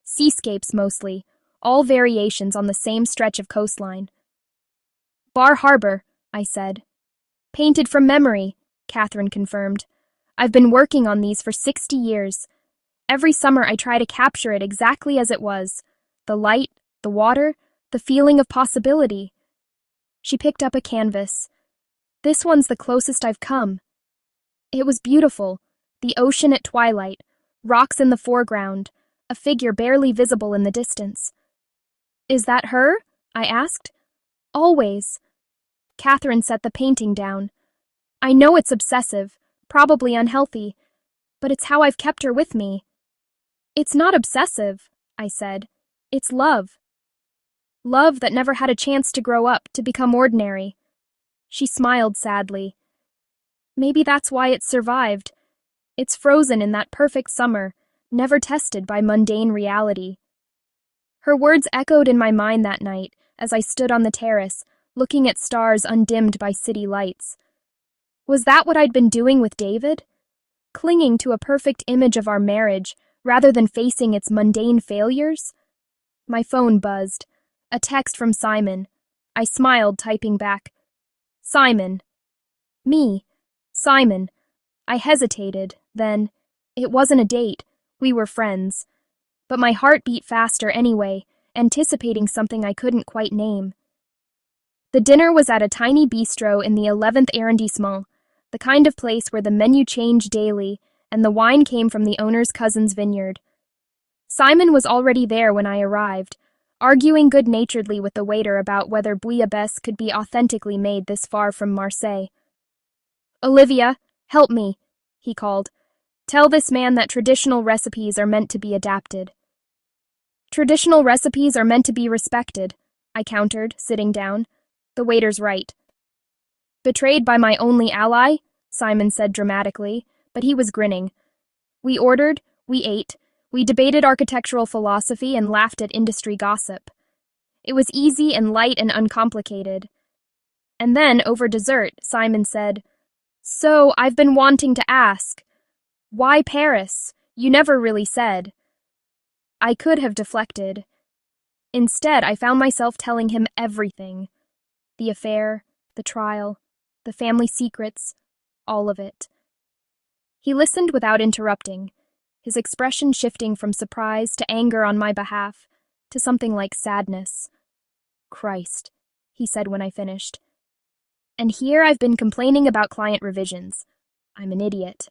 Seascapes mostly, all variations on the same stretch of coastline. "Bar Harbor," I said. "Painted from memory," Catherine confirmed. "I've been working on these for 60 years. Every summer I try to capture it exactly as it was. The light, the water, the feeling of possibility." She picked up a canvas. "This one's the closest I've come." It was beautiful. The ocean at twilight, rocks in the foreground, a figure barely visible in the distance. "Is that her?" I asked. "Always." Catherine set the painting down. "I know it's obsessive, probably unhealthy, but it's how I've kept her with me." "It's not obsessive," I said. "It's love. Love that never had a chance to grow up, to become ordinary." She smiled sadly. "Maybe that's why it's survived. It's frozen in that perfect summer, never tested by mundane reality." Her words echoed in my mind that night as I stood on the terrace, looking at stars undimmed by city lights. Was that what I'd been doing with David? Clinging to a perfect image of our marriage rather than facing its mundane failures? My phone buzzed. A text from Simon. I smiled, typing back. "Simon." "Me. Simon." I hesitated, then, it wasn't a date, we were friends. But my heart beat faster anyway, anticipating something I couldn't quite name. The dinner was at a tiny bistro in the 11th arrondissement, the kind of place where the menu changed daily and the wine came from the owner's cousin's vineyard. Simon was already there when I arrived, arguing good-naturedly with the waiter about whether bouillabaisse could be authentically made this far from Marseille. "Olivia, help me," he called. "Tell this man that traditional recipes are meant to be adapted." "Traditional recipes are meant to be respected," I countered, sitting down. The waiter's right. "Betrayed by my only ally," Simon said dramatically, but he was grinning. We ordered, we ate, we debated architectural philosophy and laughed at industry gossip. It was easy and light and uncomplicated. And then, over dessert, Simon said, "So, I've been wanting to ask, why Paris? You never really said." I could have deflected. Instead, I found myself telling him everything. The affair, the trial, the family secrets, all of it. He listened without interrupting, his expression shifting from surprise to anger on my behalf, to something like sadness. Christ, he said when I finished. And here I've been complaining about client revisions. I'm an idiot.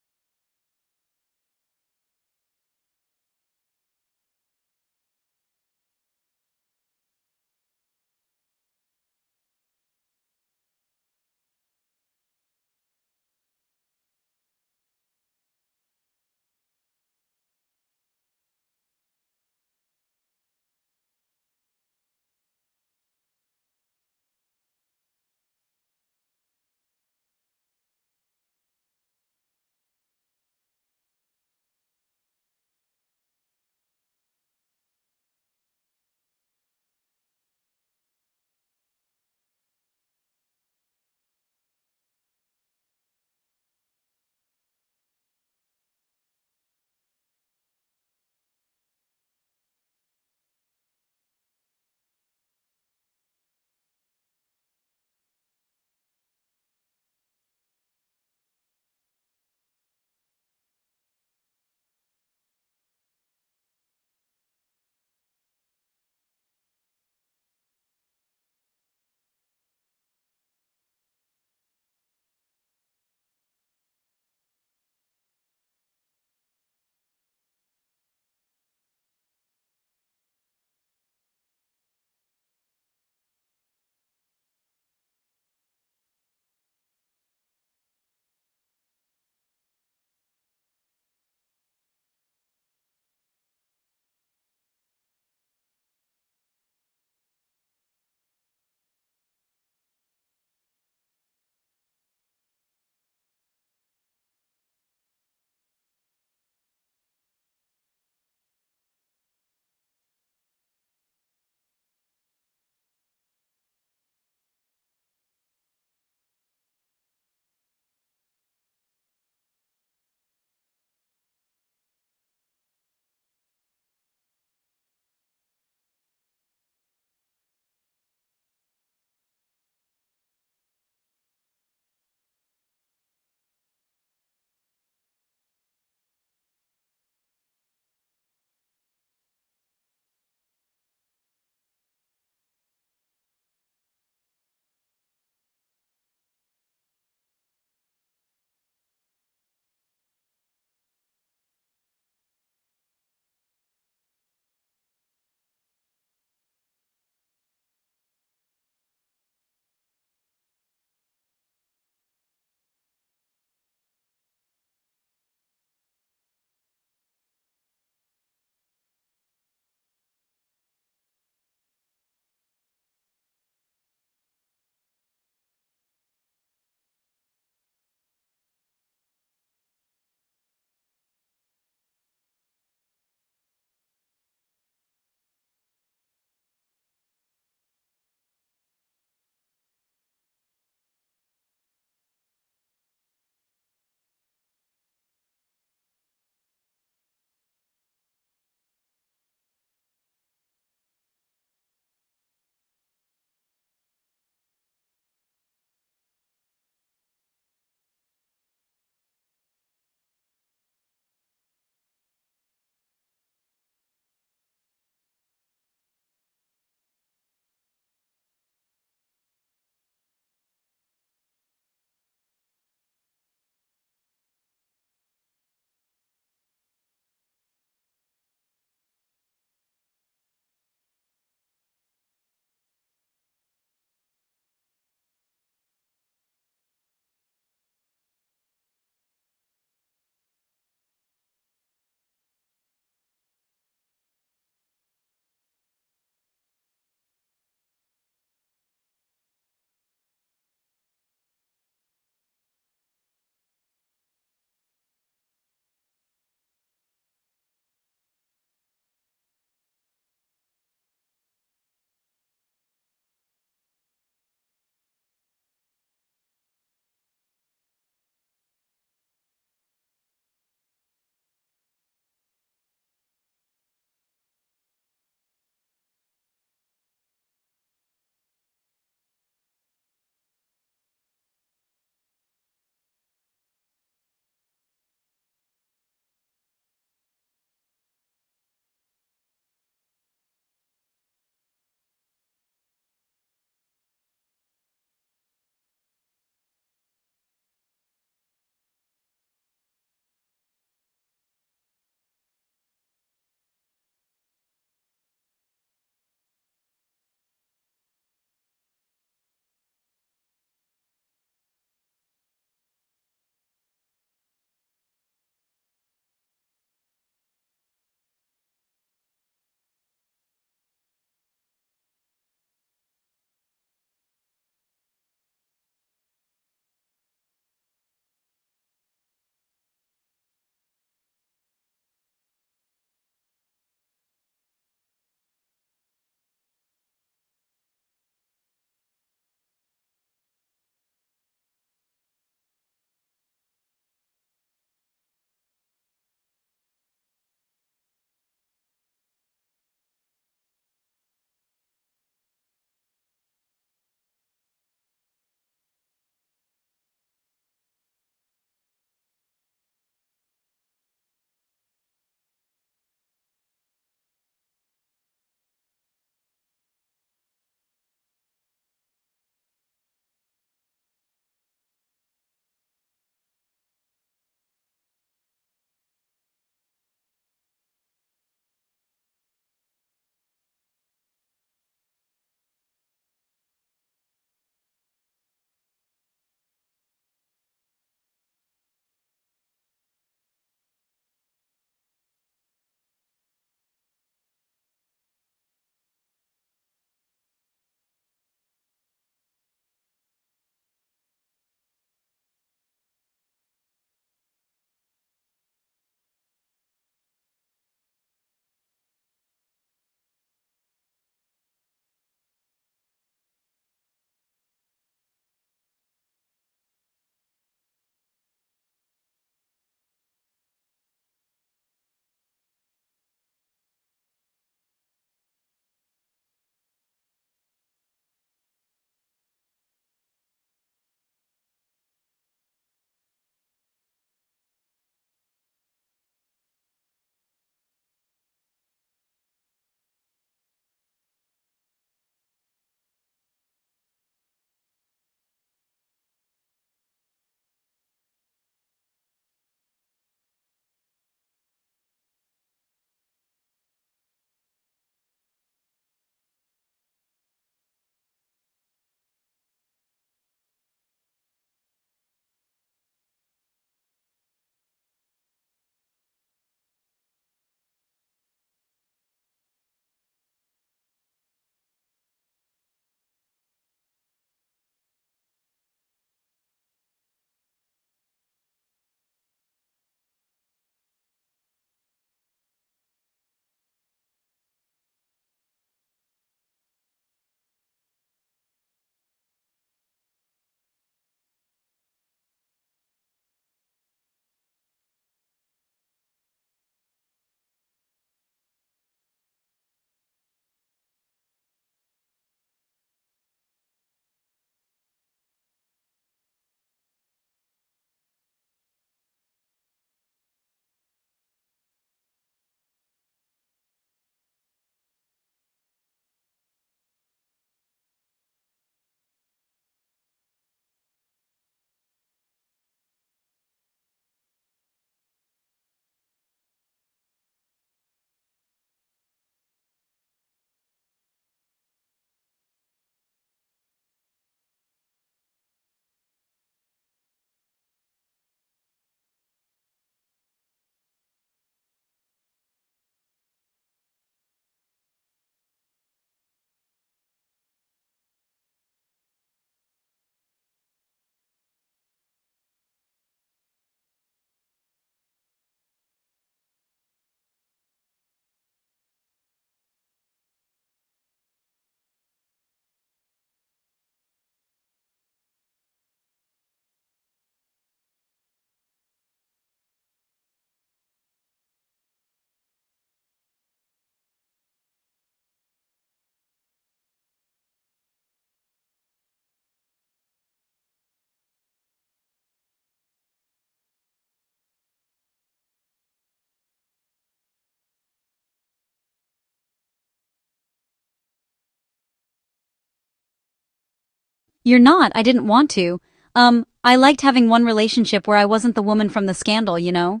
You're not, I didn't want to. I liked having one relationship where I wasn't the woman from the scandal, you know?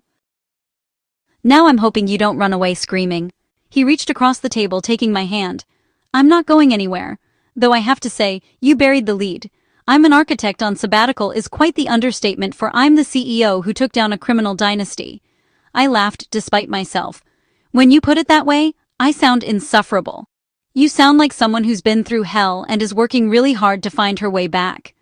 Now I'm hoping you don't run away screaming. He reached across the table, taking my hand. I'm not going anywhere. Though I have to say, you buried the lead. I'm an architect on sabbatical is quite the understatement, for I'm the CEO who took down a criminal dynasty. I laughed despite myself. When you put it that way, I sound insufferable. You sound like someone who's been through hell and is working really hard to find her way back.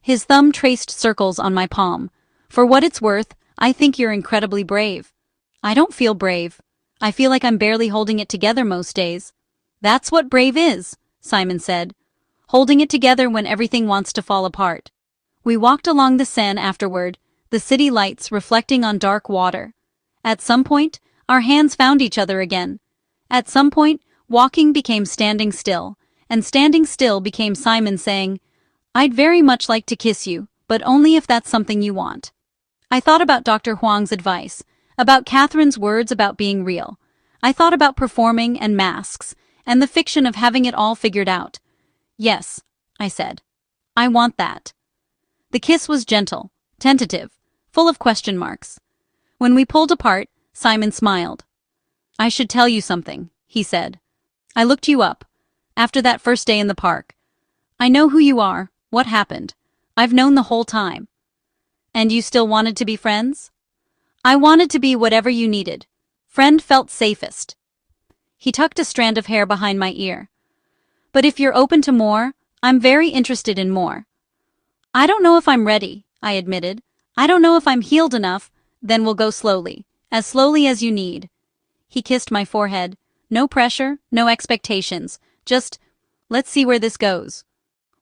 His thumb traced circles on my palm. For what it's worth, I think you're incredibly brave. I don't feel brave. I feel like I'm barely holding it together most days. That's what brave is, Simon said. Holding it together when everything wants to fall apart. We walked along the Seine afterward, the city lights reflecting on dark water. At some point, our hands found each other again. At some point, walking became standing still, and standing still became Simon saying, I'd very much like to kiss you, but only if that's something you want. I thought about Dr. Huang's advice, about Catherine's words about being real. I thought about performing and masks, and the fiction of having it all figured out. Yes, I said. I want that. The kiss was gentle, tentative, full of question marks. When we pulled apart, Simon smiled. I should tell you something, he said. I looked you up, after that first day in the park. I know who you are, what happened. I've known the whole time. And you still wanted to be friends? I wanted to be whatever you needed. Friend felt safest. He tucked a strand of hair behind my ear. But if you're open to more, I'm very interested in more. I don't know if I'm ready, I admitted. I don't know if I'm healed enough, then we'll go slowly as you need. He kissed my forehead. No pressure, no expectations, just, let's see where this goes.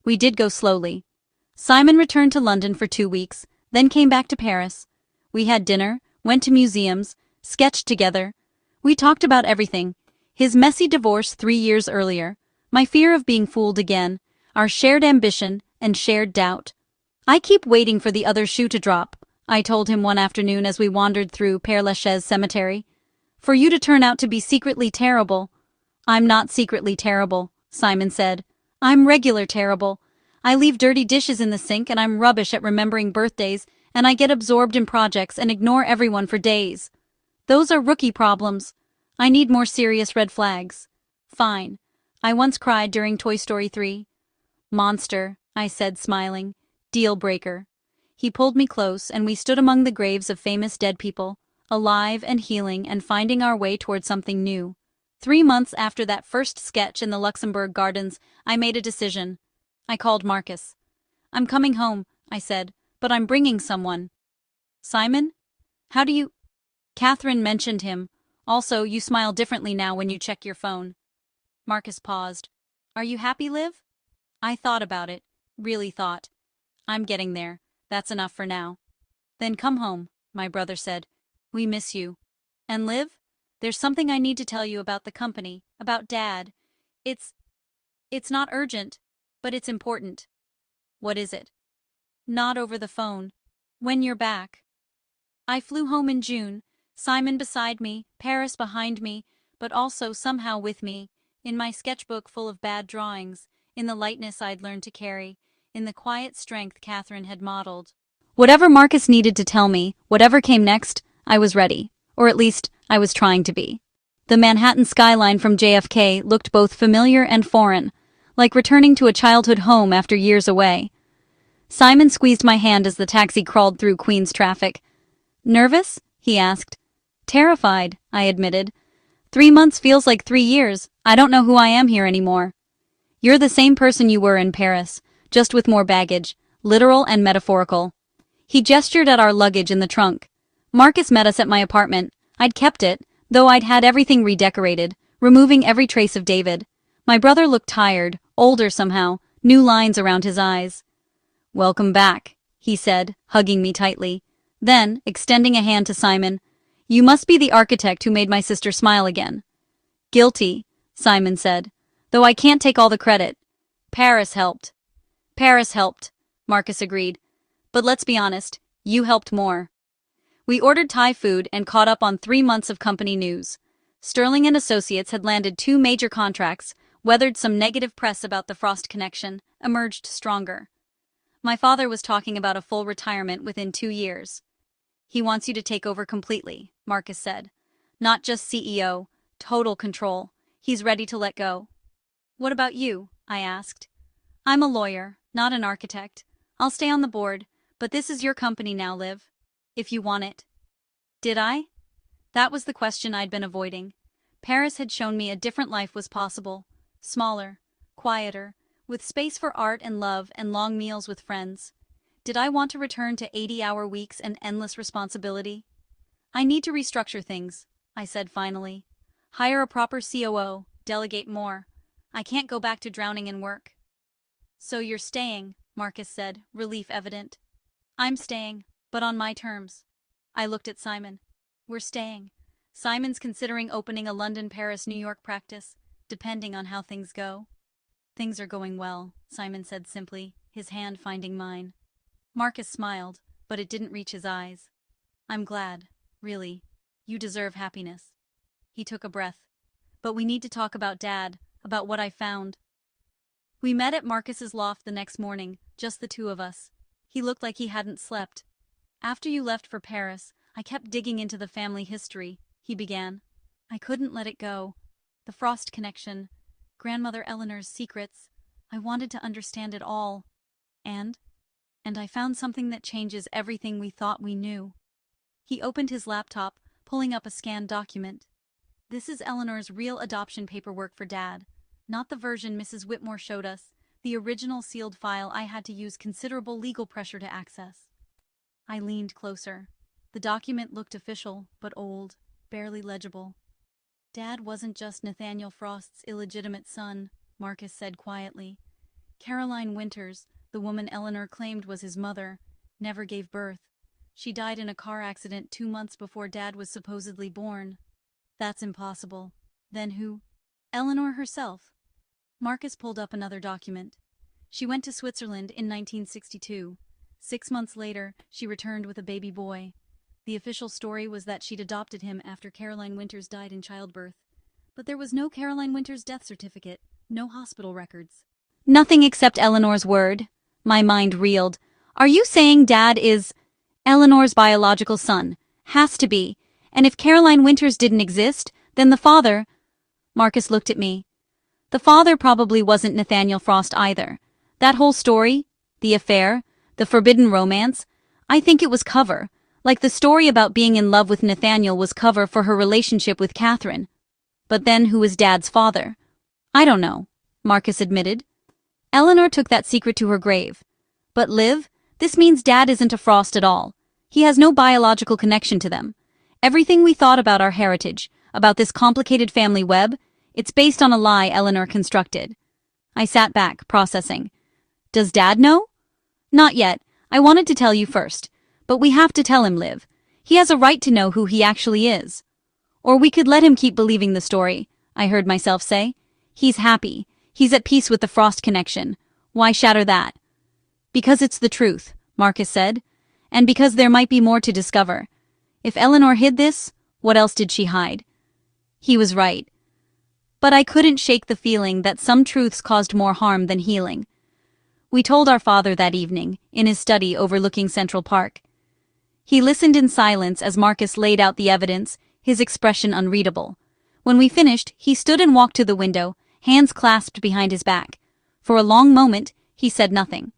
We did go slowly. Simon returned to London for 2 weeks, then came back to Paris. We had dinner, went to museums, sketched together. We talked about everything. His messy divorce 3 years earlier, my fear of being fooled again, our shared ambition and shared doubt. I keep waiting for the other shoe to drop, I told him one afternoon as we wandered through Père Lachaise cemetery. For you to turn out to be secretly terrible. I'm not secretly terrible, Simon said. I'm regular terrible. I leave dirty dishes in the sink and I'm rubbish at remembering birthdays, and I get absorbed in projects and ignore everyone for days. Those are rookie problems. I need more serious red flags. Fine. I once cried during Toy Story 3. Monster, I said, smiling. Deal breaker. He pulled me close and we stood among the graves of famous dead people, alive and healing and finding our way toward something new. 3 months after that first sketch in the Luxembourg Gardens, I made a decision. I called Marcus. I'm coming home, I said, but I'm bringing someone. Simon? How do you... Catherine mentioned him. Also, you smile differently now when you check your phone. Marcus paused. Are you happy, Liv? I thought about it. Really thought. I'm getting there. That's enough for now. Then come home, my brother said. We miss you. And Liv? There's something I need to tell you about the company, about Dad. It's not urgent, but it's important. What is it? Not over the phone. When you're back. I flew home in June, Simon beside me, Paris behind me, but also somehow with me, in my sketchbook full of bad drawings, in the lightness I'd learned to carry, in the quiet strength Catherine had modeled. Whatever Marcus needed to tell me, whatever came next, I was ready. Or at least, I was trying to be. The Manhattan skyline from JFK looked both familiar and foreign, like returning to a childhood home after years away. Simon squeezed my hand as the taxi crawled through Queens traffic. Nervous? He asked. Terrified, I admitted. 3 months feels like 3 years. I don't know who I am here anymore. You're the same person you were in Paris, just with more baggage, literal and metaphorical. He gestured at our luggage in the trunk. Marcus met us at my apartment. I'd kept it, though I'd had everything redecorated, removing every trace of David. My brother looked tired, older somehow, new lines around his eyes. Welcome back, he said, hugging me tightly. Then, extending a hand to Simon, you must be the architect who made my sister smile again. Guilty, Simon said, though I can't take all the credit. Paris helped. Paris helped, Marcus agreed. But let's be honest, you helped more. We ordered Thai food and caught up on 3 months of company news. Sterling and Associates had landed 2 major contracts, weathered some negative press about the Frost connection, emerged stronger. My father was talking about a full retirement within 2 years. He wants you to take over completely, Marcus said. Not just CEO, total control. He's ready to let go. What about you? I asked. I'm a lawyer, not an architect. I'll stay on the board, but this is your company now, Liv. If you want it. Did I? That was the question I'd been avoiding. Paris had shown me a different life was possible. Smaller, quieter, with space for art and love and long meals with friends. Did I want to return to 80-hour weeks and endless responsibility? I need to restructure things, I said finally. Hire a proper COO, delegate more. I can't go back to drowning in work. So you're staying, Marcus said, relief evident. I'm staying, but on my terms. I looked at Simon. We're staying. Simon's considering opening a London, Paris, New York practice, depending on how things go. Things are going well, Simon said simply, his hand finding mine. Marcus smiled, but it didn't reach his eyes. I'm glad, really. You deserve happiness. He took a breath. But we need to talk about Dad, about what I found. We met at Marcus's loft the next morning, just the two of us. He looked like he hadn't slept. After you left for Paris, I kept digging into the family history, he began. I couldn't let it go. The Frost connection, Grandmother Eleanor's secrets. I wanted to understand it all. And I found something that changes everything we thought we knew. He opened his laptop, pulling up a scanned document. This is Eleanor's real adoption paperwork for Dad, not the version Mrs. Whitmore showed us, the original sealed file I had to use considerable legal pressure to access. I leaned closer. The document looked official, but old, barely legible. Dad wasn't just Nathaniel Frost's illegitimate son, Marcus said quietly. Caroline Winters, the woman Eleanor claimed was his mother, never gave birth. She died in a car accident 2 months before Dad was supposedly born. That's impossible. Then who? Eleanor herself. Marcus pulled up another document. She went to Switzerland in 1962. 6 months later, she returned with a baby boy. The official story was that she'd adopted him after Caroline Winters died in childbirth. But there was no Caroline Winters death certificate, no hospital records. Nothing except Eleanor's word. My mind reeled. Are you saying Dad is Eleanor's biological son? Has to be. And if Caroline Winters didn't exist, then the father... Marcus looked at me. The father probably wasn't Nathaniel Frost either. That whole story, the affair, the forbidden romance, I think it was cover. Like the story about being in love with Nathaniel was cover for her relationship with Catherine. But then who was Dad's father? I don't know, Marcus admitted. Eleanor took that secret to her grave. But Liv, this means Dad isn't a Frost at all. He has no biological connection to them. Everything we thought about our heritage, about this complicated family web, it's based on a lie Eleanor constructed. I sat back, processing. Does Dad know? Not yet. I wanted to tell you first. But we have to tell him, Liv. He has a right to know who he actually is. Or we could let him keep believing the story, I heard myself say. He's happy. He's at peace with the Frost connection. Why shatter that? Because it's the truth, Marcus said. And because there might be more to discover. If Eleanor hid this, what else did she hide? He was right. But I couldn't shake the feeling that some truths caused more harm than healing. We told our father that evening, in his study overlooking Central Park. He listened in silence as Marcus laid out the evidence, his expression unreadable. When we finished, he stood and walked to the window, hands clasped behind his back. For a long moment, he said nothing.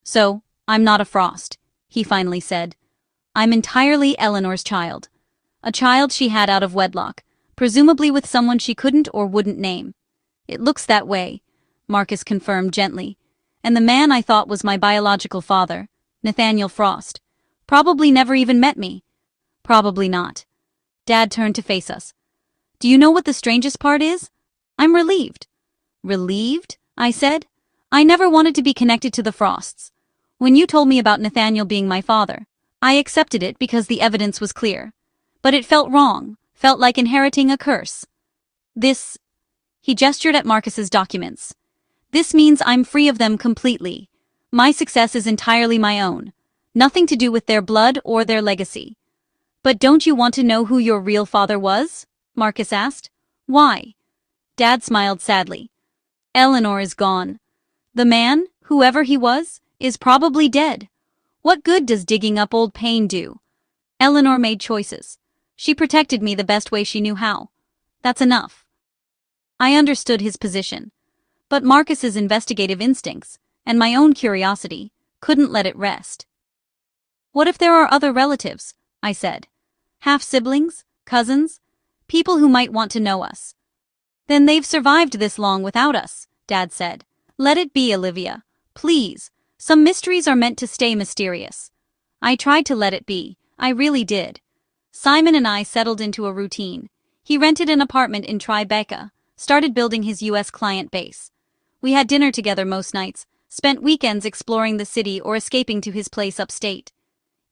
So, I'm not a Frost, he finally said. I'm entirely Eleanor's child. A child she had out of wedlock, presumably with someone she couldn't or wouldn't name. It looks that way, Marcus confirmed gently. And the man I thought was my biological father, Nathaniel Frost, probably never even met me. Probably not. Dad turned to face us. Do you know what the strangest part is? I'm relieved. Relieved? I said. I never wanted to be connected to the Frosts. When you told me about Nathaniel being my father, I accepted it because the evidence was clear. But it felt wrong, felt like inheriting a curse. This... He gestured at Marcus's documents. This means I'm free of them completely. My success is entirely my own. Nothing to do with their blood or their legacy. But don't you want to know who your real father was? Marcus asked. Why? Dad smiled sadly. Eleanor is gone. The man, whoever he was, is probably dead. What good does digging up old pain do? Eleanor made choices. She protected me the best way she knew how. That's enough. I understood his position. But Marcus's investigative instincts, and my own curiosity, couldn't let it rest. What if there are other relatives? I said. Half-siblings? Cousins? People who might want to know us. Then they've survived this long without us, Dad said. Let it be, Olivia. Please. Some mysteries are meant to stay mysterious. I tried to let it be. I really did. Simon and I settled into a routine. He rented an apartment in Tribeca, started building his U.S. client base. We had dinner together most nights, spent weekends exploring the city or escaping to his place upstate.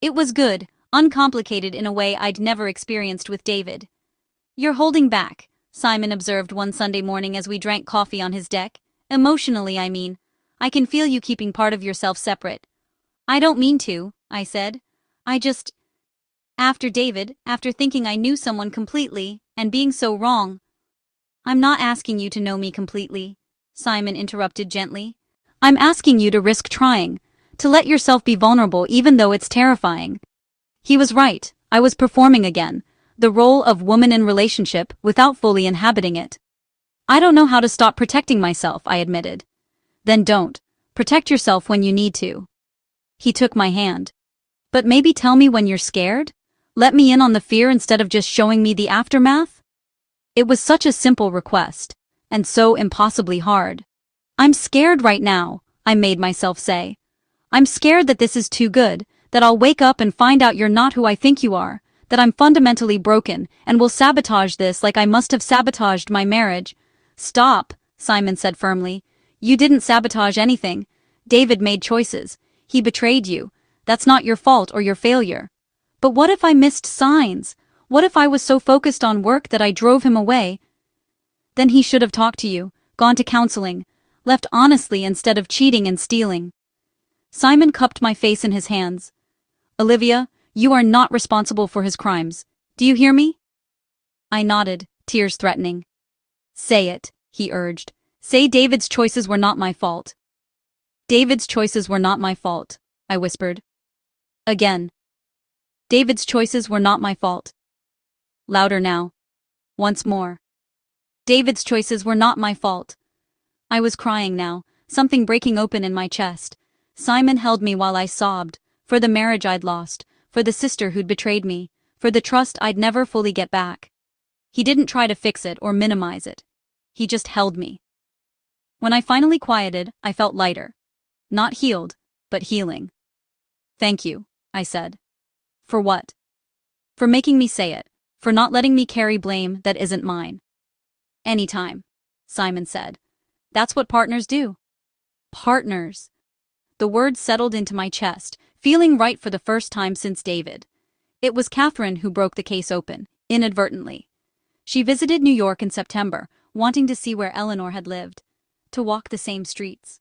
It was good, uncomplicated in a way I'd never experienced with David. You're holding back, Simon observed one Sunday morning as we drank coffee on his deck. Emotionally, I mean. I can feel you keeping part of yourself separate. I don't mean to, I said. After David, after thinking I knew someone completely, and being so wrong. I'm not asking you to know me completely, Simon interrupted gently. I'm asking you to risk trying, to let yourself be vulnerable even though it's terrifying. He was right. I was performing again, the role of woman in relationship without fully inhabiting it. I don't know how to stop protecting myself, I admitted. Then don't. Protect yourself when you need to. He took my hand. But maybe tell me when you're scared? Let me in on the fear instead of just showing me the aftermath? It was such a simple request, and so impossibly hard. I'm scared right now, I made myself say. I'm scared that this is too good, that I'll wake up and find out you're not who I think you are, that I'm fundamentally broken and will sabotage this like I must have sabotaged my marriage. Stop, Simon said firmly. You didn't sabotage anything. David made choices. He betrayed you. That's not your fault or your failure. But what if I missed signs? What if I was so focused on work that I drove him away? Then he should have talked to you, gone to counseling, left honestly instead of cheating and stealing. Simon cupped my face in his hands. Olivia, you are not responsible for his crimes. Do you hear me? I nodded, tears threatening. Say it, he urged. Say David's choices were not my fault. David's choices were not my fault, I whispered. Again. David's choices were not my fault. Louder now. Once more. David's choices were not my fault. I was crying now, something breaking open in my chest. Simon held me while I sobbed, for the marriage I'd lost, for the sister who'd betrayed me, for the trust I'd never fully get back. He didn't try to fix it or minimize it. He just held me. When I finally quieted, I felt lighter. Not healed, but healing. Thank you, I said. For what? For making me say it, for not letting me carry blame that isn't mine. Anytime, Simon said. That's what partners do. Partners. The word settled into my chest, feeling right for the first time since David. It was Catherine who broke the case open, inadvertently. She visited New York in September, wanting to see where Eleanor had lived, to walk the same streets.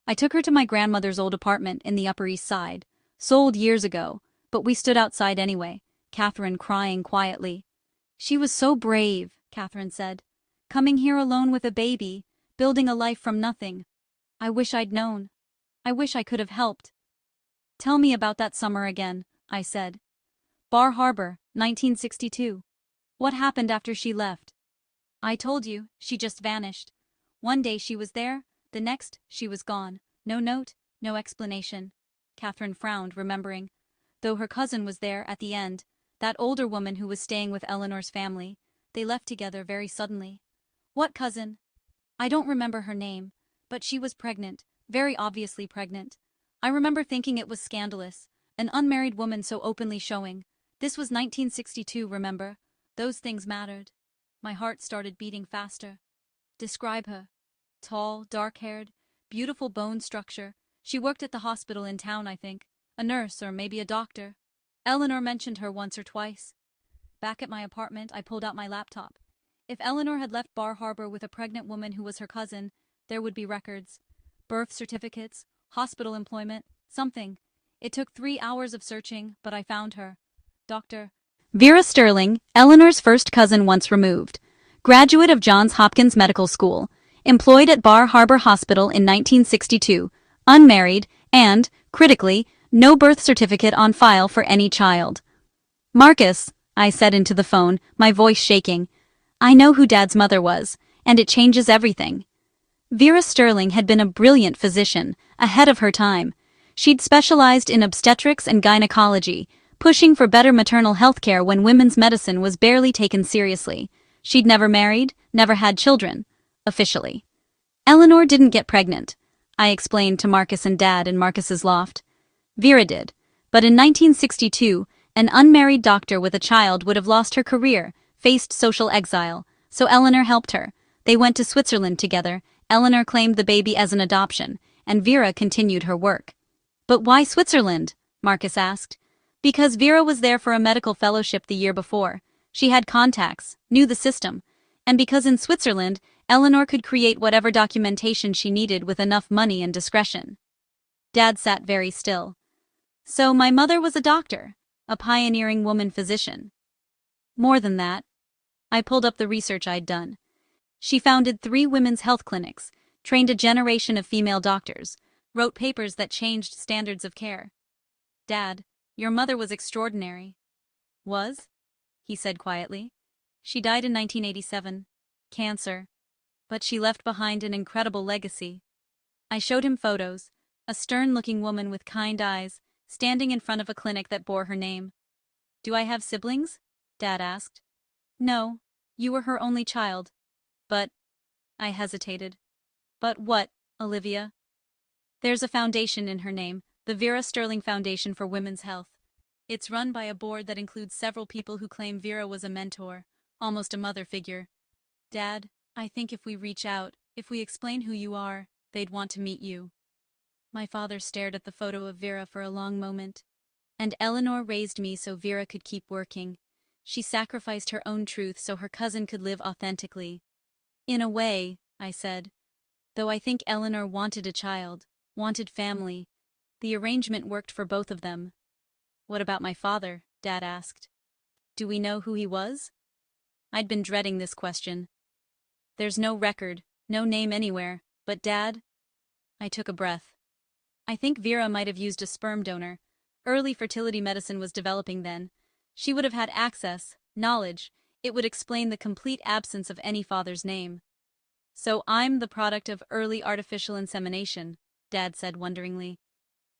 I took her to my grandmother's old apartment in the Upper East Side, sold years ago, but we stood outside anyway, Catherine crying quietly. She was so brave, Catherine said. Coming here alone with a baby, building a life from nothing. I wish I'd known. I wish I could have helped. Tell me about that summer again, I said. Bar Harbor, 1962. What happened after she left? I told you, she just vanished. One day she was there, the next she was gone. No note, no explanation. Catherine frowned, remembering. Though her cousin was there at the end, that older woman who was staying with Eleanor's family, they left together very suddenly. What cousin? I don't remember her name, but she was pregnant, very obviously pregnant. I remember thinking it was scandalous, an unmarried woman so openly showing. This was 1962, remember? Those things mattered. My heart started beating faster. Describe her. Tall, dark-haired, beautiful bone structure. She worked at the hospital in town, I think. A nurse or maybe a doctor. Eleanor mentioned her once or twice. Back at my apartment, I pulled out my laptop. If Eleanor had left Bar Harbor with a pregnant woman who was her cousin, there would be records. Birth certificates, hospital employment, something. It took 3 hours of searching, but I found her. Dr. Vera Sterling, Eleanor's first cousin once removed. Graduate of Johns Hopkins Medical School. Employed at Bar Harbor Hospital in 1962. Unmarried, And, critically, no birth certificate on file for any child. Marcus, I said into the phone, my voice shaking, I know who Dad's mother was, and it changes everything. Vera Sterling had been a brilliant physician, ahead of her time. She'd specialized in obstetrics and gynecology, pushing for better maternal health care when women's medicine was barely taken seriously. She'd never married, never had children, officially. Eleanor didn't get pregnant, I explained to Marcus and Dad in Marcus's loft. Vera did, but in 1962, an unmarried doctor with a child would have lost her career, faced social exile, so Eleanor helped her. They went to Switzerland together. Eleanor claimed the baby as an adoption, and Vera continued her work. But why Switzerland? Marcus asked. Because Vera was there for a medical fellowship the year before. She had contacts, knew the system, and because in Switzerland, Eleanor could create whatever documentation she needed with enough money and discretion. Dad sat very still. So my mother was a doctor, a pioneering woman physician. More than that. I pulled up the research I'd done. She founded 3 women's health clinics, trained a generation of female doctors, wrote papers that changed standards of care. Dad, your mother was extraordinary. Was? He said quietly. She died in 1987. Cancer. But she left behind an incredible legacy. I showed him photos, a stern-looking woman with kind eyes, standing in front of a clinic that bore her name. Do I have siblings? Dad asked. No, you were her only child. But, I hesitated. But what, Olivia? There's a foundation in her name, the Vera Sterling Foundation for Women's Health. It's run by a board that includes several people who claim Vera was a mentor, almost a mother figure. Dad, I think if we reach out, if we explain who you are, they'd want to meet you. My father stared at the photo of Vera for a long moment. And Eleanor raised me so Vera could keep working. She sacrificed her own truth so her cousin could live authentically. In a way, I said. Though I think Eleanor wanted a child, wanted family. The arrangement worked for both of them. What about my father? Dad asked. Do we know who he was? I'd been dreading this question. There's no record, no name anywhere, but Dad? I took a breath. I think Vera might have used a sperm donor. Early fertility medicine was developing then. She would have had access, knowledge. It would explain the complete absence of any father's name. So I'm the product of early artificial insemination, Dad said wonderingly.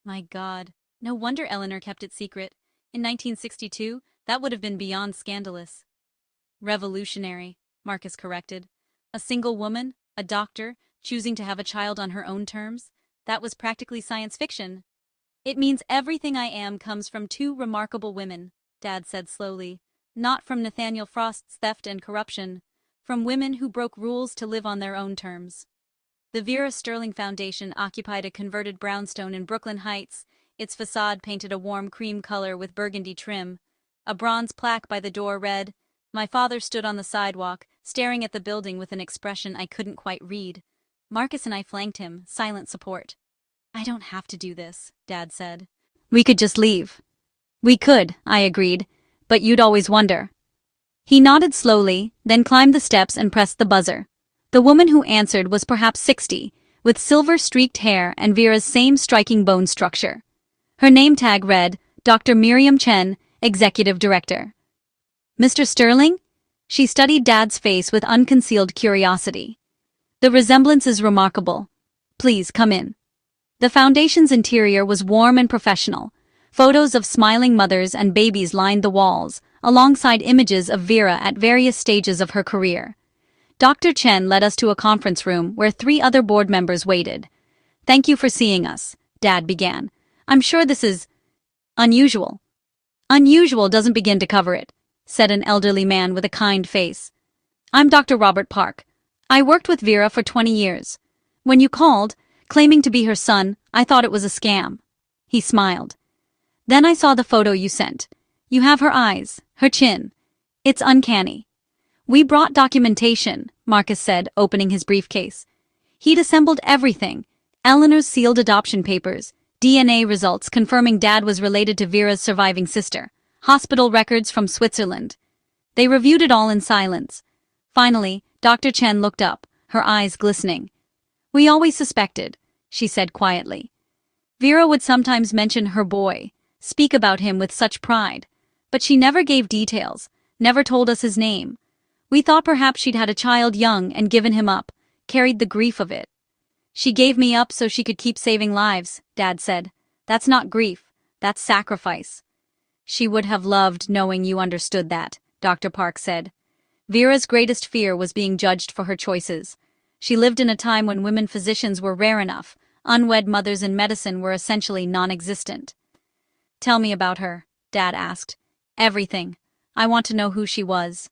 My God, no wonder Eleanor kept it secret. In 1962, that would have been beyond scandalous. Revolutionary, Marcus corrected. A single woman, a doctor, choosing to have a child on her own terms, that was practically science fiction. It means everything I am comes from 2 remarkable women, Dad said slowly. Not from Nathaniel Frost's theft and corruption, from women who broke rules to live on their own terms. The Vera Sterling Foundation occupied a converted brownstone in Brooklyn Heights, its facade painted a warm cream color with burgundy trim. A bronze plaque by the door read, My father stood on the sidewalk, staring at the building with an expression I couldn't quite read. Marcus and I flanked him, silent support. I don't have to do this, Dad said. We could just leave. We could, I agreed, but you'd always wonder. He nodded slowly, then climbed the steps and pressed the buzzer. The woman who answered was perhaps 60, with silver-streaked hair and Vera's same striking bone structure. Her name tag read, Dr. Miriam Chen, Executive Director. Mr. Sterling? She studied Dad's face with unconcealed curiosity. The resemblance is remarkable. Please come in. The foundation's interior was warm and professional. Photos of smiling mothers and babies lined the walls, alongside images of Vera at various stages of her career. Dr. Chen led us to a conference room where 3 other board members waited. Thank you for seeing us, Dad began. I'm sure this is unusual. Unusual doesn't begin to cover it, said an elderly man with a kind face. I'm Dr. Robert Park. I worked with Vera for 20 years. When you called, claiming to be her son, I thought it was a scam. He smiled. Then I saw the photo you sent. You have her eyes, her chin. It's uncanny. We brought documentation, Marcus said, opening his briefcase. He'd assembled everything. Eleanor's sealed adoption papers, DNA results confirming Dad was related to Vera's surviving sister, hospital records from Switzerland. They reviewed it all in silence. Finally, Dr. Chen looked up, her eyes glistening. We always suspected, she said quietly. Vera would sometimes mention her boy, speak about him with such pride. But she never gave details, never told us his name. We thought perhaps she'd had a child young and given him up, carried the grief of it. She gave me up so she could keep saving lives, Dad said. That's not grief, that's sacrifice. She would have loved knowing you understood that, Dr. Park said. Vera's greatest fear was being judged for her choices. She lived in a time when women physicians were rare enough, unwed mothers in medicine were essentially non-existent. Tell me about her, Dad asked. Everything. I want to know who she was.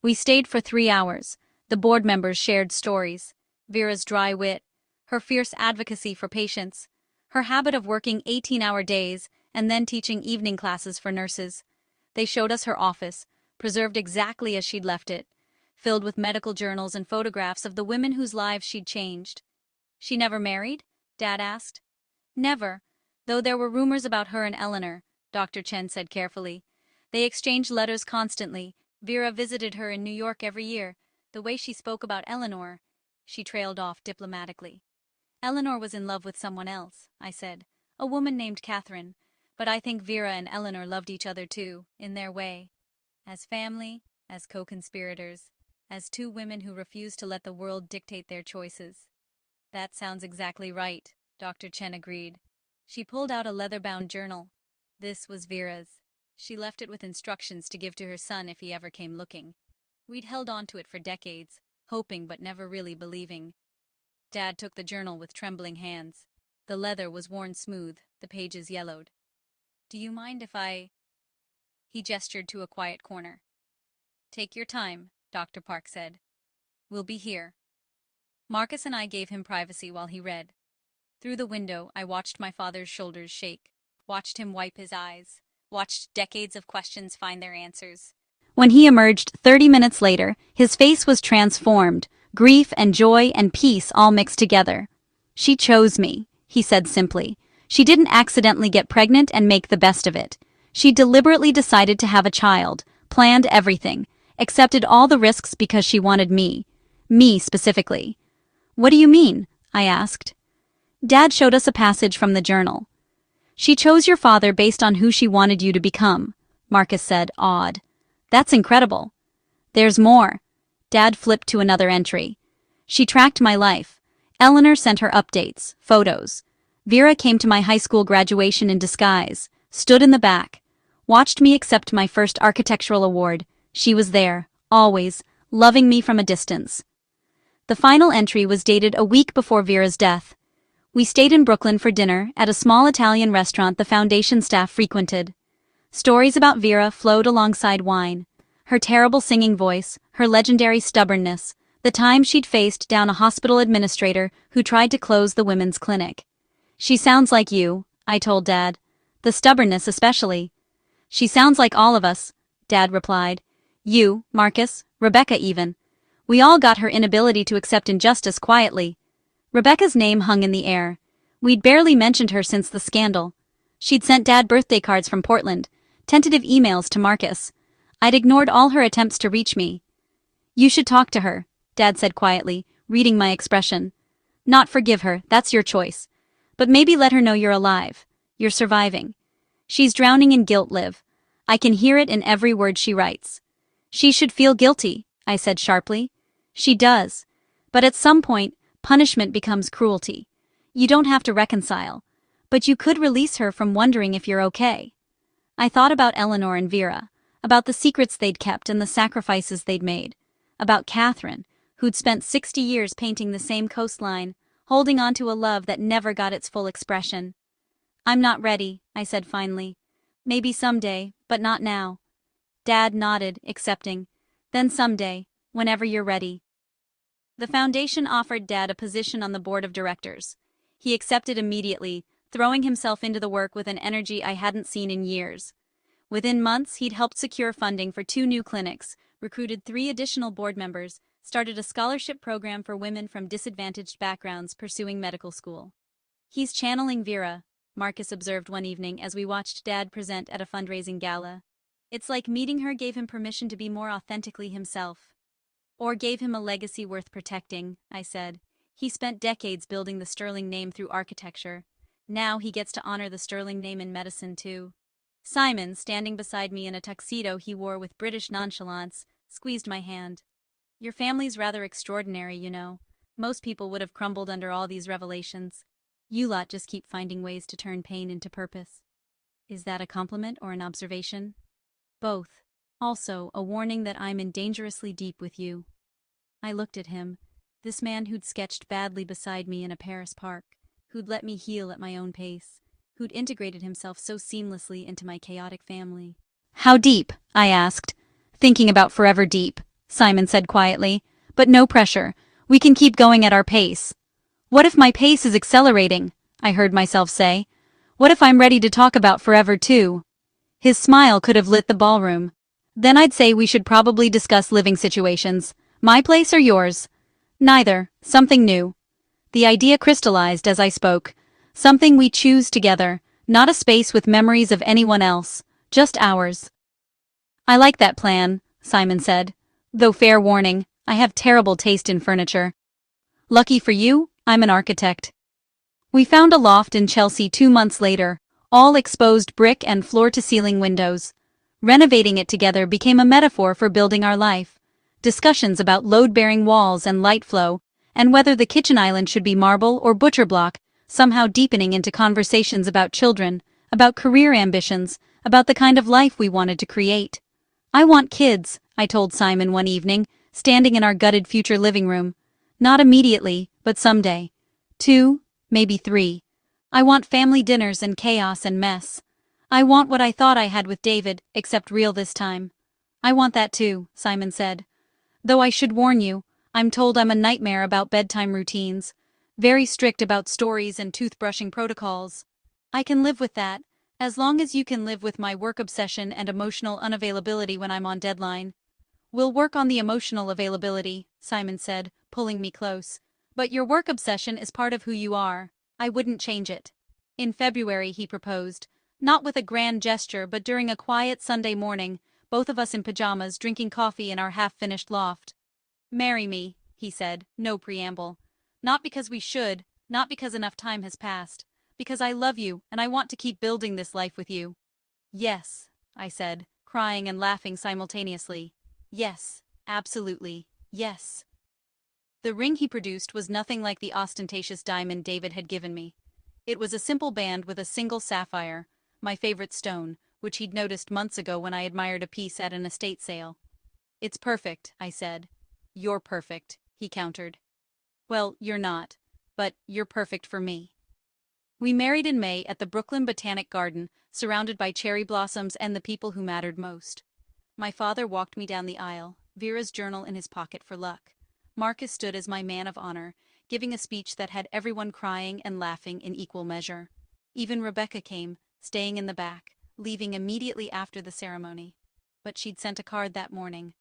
We stayed for 3 hours. The board members shared stories. Vera's dry wit, her fierce advocacy for patients, her habit of working 18-hour days and then teaching evening classes for nurses. They showed us her office, preserved exactly as she'd left it, filled with medical journals and photographs of the women whose lives she'd changed. She never married? Dad asked. Never, though there were rumors about her and Eleanor, Dr. Chen said carefully. They exchanged letters constantly. Vera visited her in New York every year. The way she spoke about Eleanor, she trailed off diplomatically. Eleanor was in love with someone else, I said, a woman named Catherine. But I think Vera and Eleanor loved each other too, in their way. As family, as co-conspirators, as two women who refused to let the world dictate their choices. That sounds exactly right, Dr. Chen agreed. She pulled out a leather-bound journal. This was Vera's. She left it with instructions to give to her son if he ever came looking. We'd held on to it for decades, hoping but never really believing. Dad took the journal with trembling hands. The leather was worn smooth, the pages yellowed. Do you mind if I... He gestured to a quiet corner. Take your time, Dr. Park said. We'll be here. Marcus and I gave him privacy while he read. Through the window, I watched my father's shoulders shake, watched him wipe his eyes, watched decades of questions find their answers. When he emerged 30 minutes later, his face was transformed, grief and joy and peace all mixed together. She chose me, he said simply. She didn't accidentally get pregnant and make the best of it. She deliberately decided to have a child, planned everything, accepted all the risks because she wanted me. Me specifically. What do you mean? I asked. Dad showed us a passage from the journal. She chose your father based on who she wanted you to become, Marcus said, awed. That's incredible. There's more. Dad flipped to another entry. She tracked my life. Eleanor sent her updates, photos. Vera came to my high school graduation in disguise, stood in the back, watched me accept my first architectural award. She was there, always, loving me from a distance. The final entry was dated a week before Vera's death. We stayed in Brooklyn for dinner at a small Italian restaurant the foundation staff frequented. Stories about Vera flowed alongside wine. Her terrible singing voice, her legendary stubbornness, the time she'd faced down a hospital administrator who tried to close the women's clinic. She sounds like you, I told Dad. The stubbornness especially. She sounds like all of us, Dad replied. You, Marcus, Rebecca even. We all got her inability to accept injustice quietly. Rebecca's name hung in the air. We'd barely mentioned her since the scandal. She'd sent Dad birthday cards from Portland, tentative emails to Marcus. I'd ignored all her attempts to reach me. You should talk to her, Dad said quietly, reading my expression. Not forgive her, that's your choice. But maybe let her know you're alive. You're surviving. She's drowning in guilt, Liv. I can hear it in every word she writes. She should feel guilty, I said sharply. She does. But at some point, punishment becomes cruelty. You don't have to reconcile. But you could release her from wondering if you're okay. I thought about Eleanor and Vera, about the secrets they'd kept and the sacrifices they'd made, about Catherine, who'd spent 60 years painting the same coastline, holding on to a love that never got its full expression. I'm not ready, I said finally. Maybe someday, but not now. Dad nodded, accepting. Then someday, whenever you're ready. The foundation offered Dad a position on the board of directors. He accepted immediately, throwing himself into the work with an energy I hadn't seen in years. Within months, he'd helped secure funding for 2 new clinics, recruited 3 additional board members, started a scholarship program for women from disadvantaged backgrounds pursuing medical school. He's channeling Vera, Marcus observed one evening as we watched Dad present at a fundraising gala. It's like meeting her gave him permission to be more authentically himself. Or gave him a legacy worth protecting, I said. He spent decades building the sterling name through architecture. Now he gets to honor the sterling name in medicine, too. Simon, standing beside me in a tuxedo he wore with British nonchalance, squeezed my hand. Your family's rather extraordinary, you know. Most people would have crumbled under all these revelations. You lot just keep finding ways to turn pain into purpose. Is that a compliment or an observation? Both. Also, a warning that I'm in dangerously deep with you. I looked at him, this man who'd sketched badly beside me in a Paris park, who'd let me heal at my own pace, who'd integrated himself so seamlessly into my chaotic family. How deep? I asked. Thinking about forever deep, Simon said quietly. But no pressure. We can keep going at our pace. What if my pace is accelerating? I heard myself say. What if I'm ready to talk about forever too? His smile could have lit the ballroom. Then I'd say we should probably discuss living situations. My place or yours? Neither. Something new. The idea crystallized as I spoke. Something we choose together, not a space with memories of anyone else, just ours. I like that plan, Simon said. Though fair warning, I have terrible taste in furniture. Lucky for you, I'm an architect. We found a loft in Chelsea 2 months later, all exposed brick and floor-to-ceiling windows. Renovating it together became a metaphor for building our life. Discussions about load-bearing walls and light flow, and whether the kitchen island should be marble or butcher block, somehow deepening into conversations about children, about career ambitions, about the kind of life we wanted to create. I want kids, I told Simon one evening, standing in our gutted future living room. Not immediately, but someday. 2, maybe 3. I want family dinners and chaos and mess. I want what I thought I had with David, except real this time. I want that too, Simon said. Though I should warn you, I'm told I'm a nightmare about bedtime routines. Very strict about stories and toothbrushing protocols. I can live with that, as long as you can live with my work obsession and emotional unavailability when I'm on deadline. We'll work on the emotional availability, Simon said, pulling me close. But your work obsession is part of who you are. I wouldn't change it. In February, he proposed. Not with a grand gesture, but during a quiet Sunday morning, both of us in pajamas drinking coffee in our half-finished loft. Marry me, he said, no preamble. Not because we should, not because enough time has passed. Because I love you, and I want to keep building this life with you. Yes, I said, crying and laughing simultaneously. Yes, absolutely, yes. The ring he produced was nothing like the ostentatious diamond David had given me. It was a simple band with a single sapphire, my favorite stone, which he'd noticed months ago when I admired a piece at an estate sale. It's perfect, I said. You're perfect, he countered. Well, you're not, but you're perfect for me. We married in May at the Brooklyn Botanic Garden, surrounded by cherry blossoms and the people who mattered most. My father walked me down the aisle, Vera's journal in his pocket for luck. Marcus stood as my man of honor, giving a speech that had everyone crying and laughing in equal measure. Even Rebecca came, staying in the back, leaving immediately after the ceremony. But she'd sent a card that morning.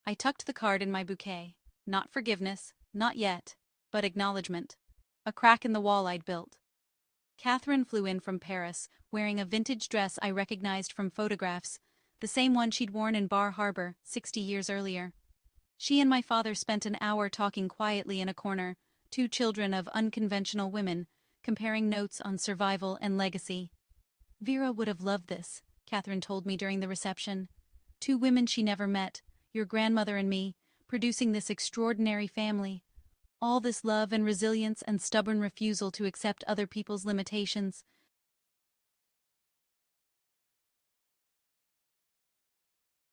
I tucked the card in my bouquet. Not forgiveness, not yet, but acknowledgement. A crack in the wall I'd built. Catherine flew in from Paris, wearing a vintage dress I recognized from photographs, the same one she'd worn in Bar Harbor 60 years earlier. She and my father spent an hour talking quietly in a corner, two children of unconventional women, comparing notes on survival and legacy. Vera would have loved this, Catherine told me during the reception. 2 women she never met, your grandmother and me, producing this extraordinary family. All this love and resilience and stubborn refusal to accept other people's limitations,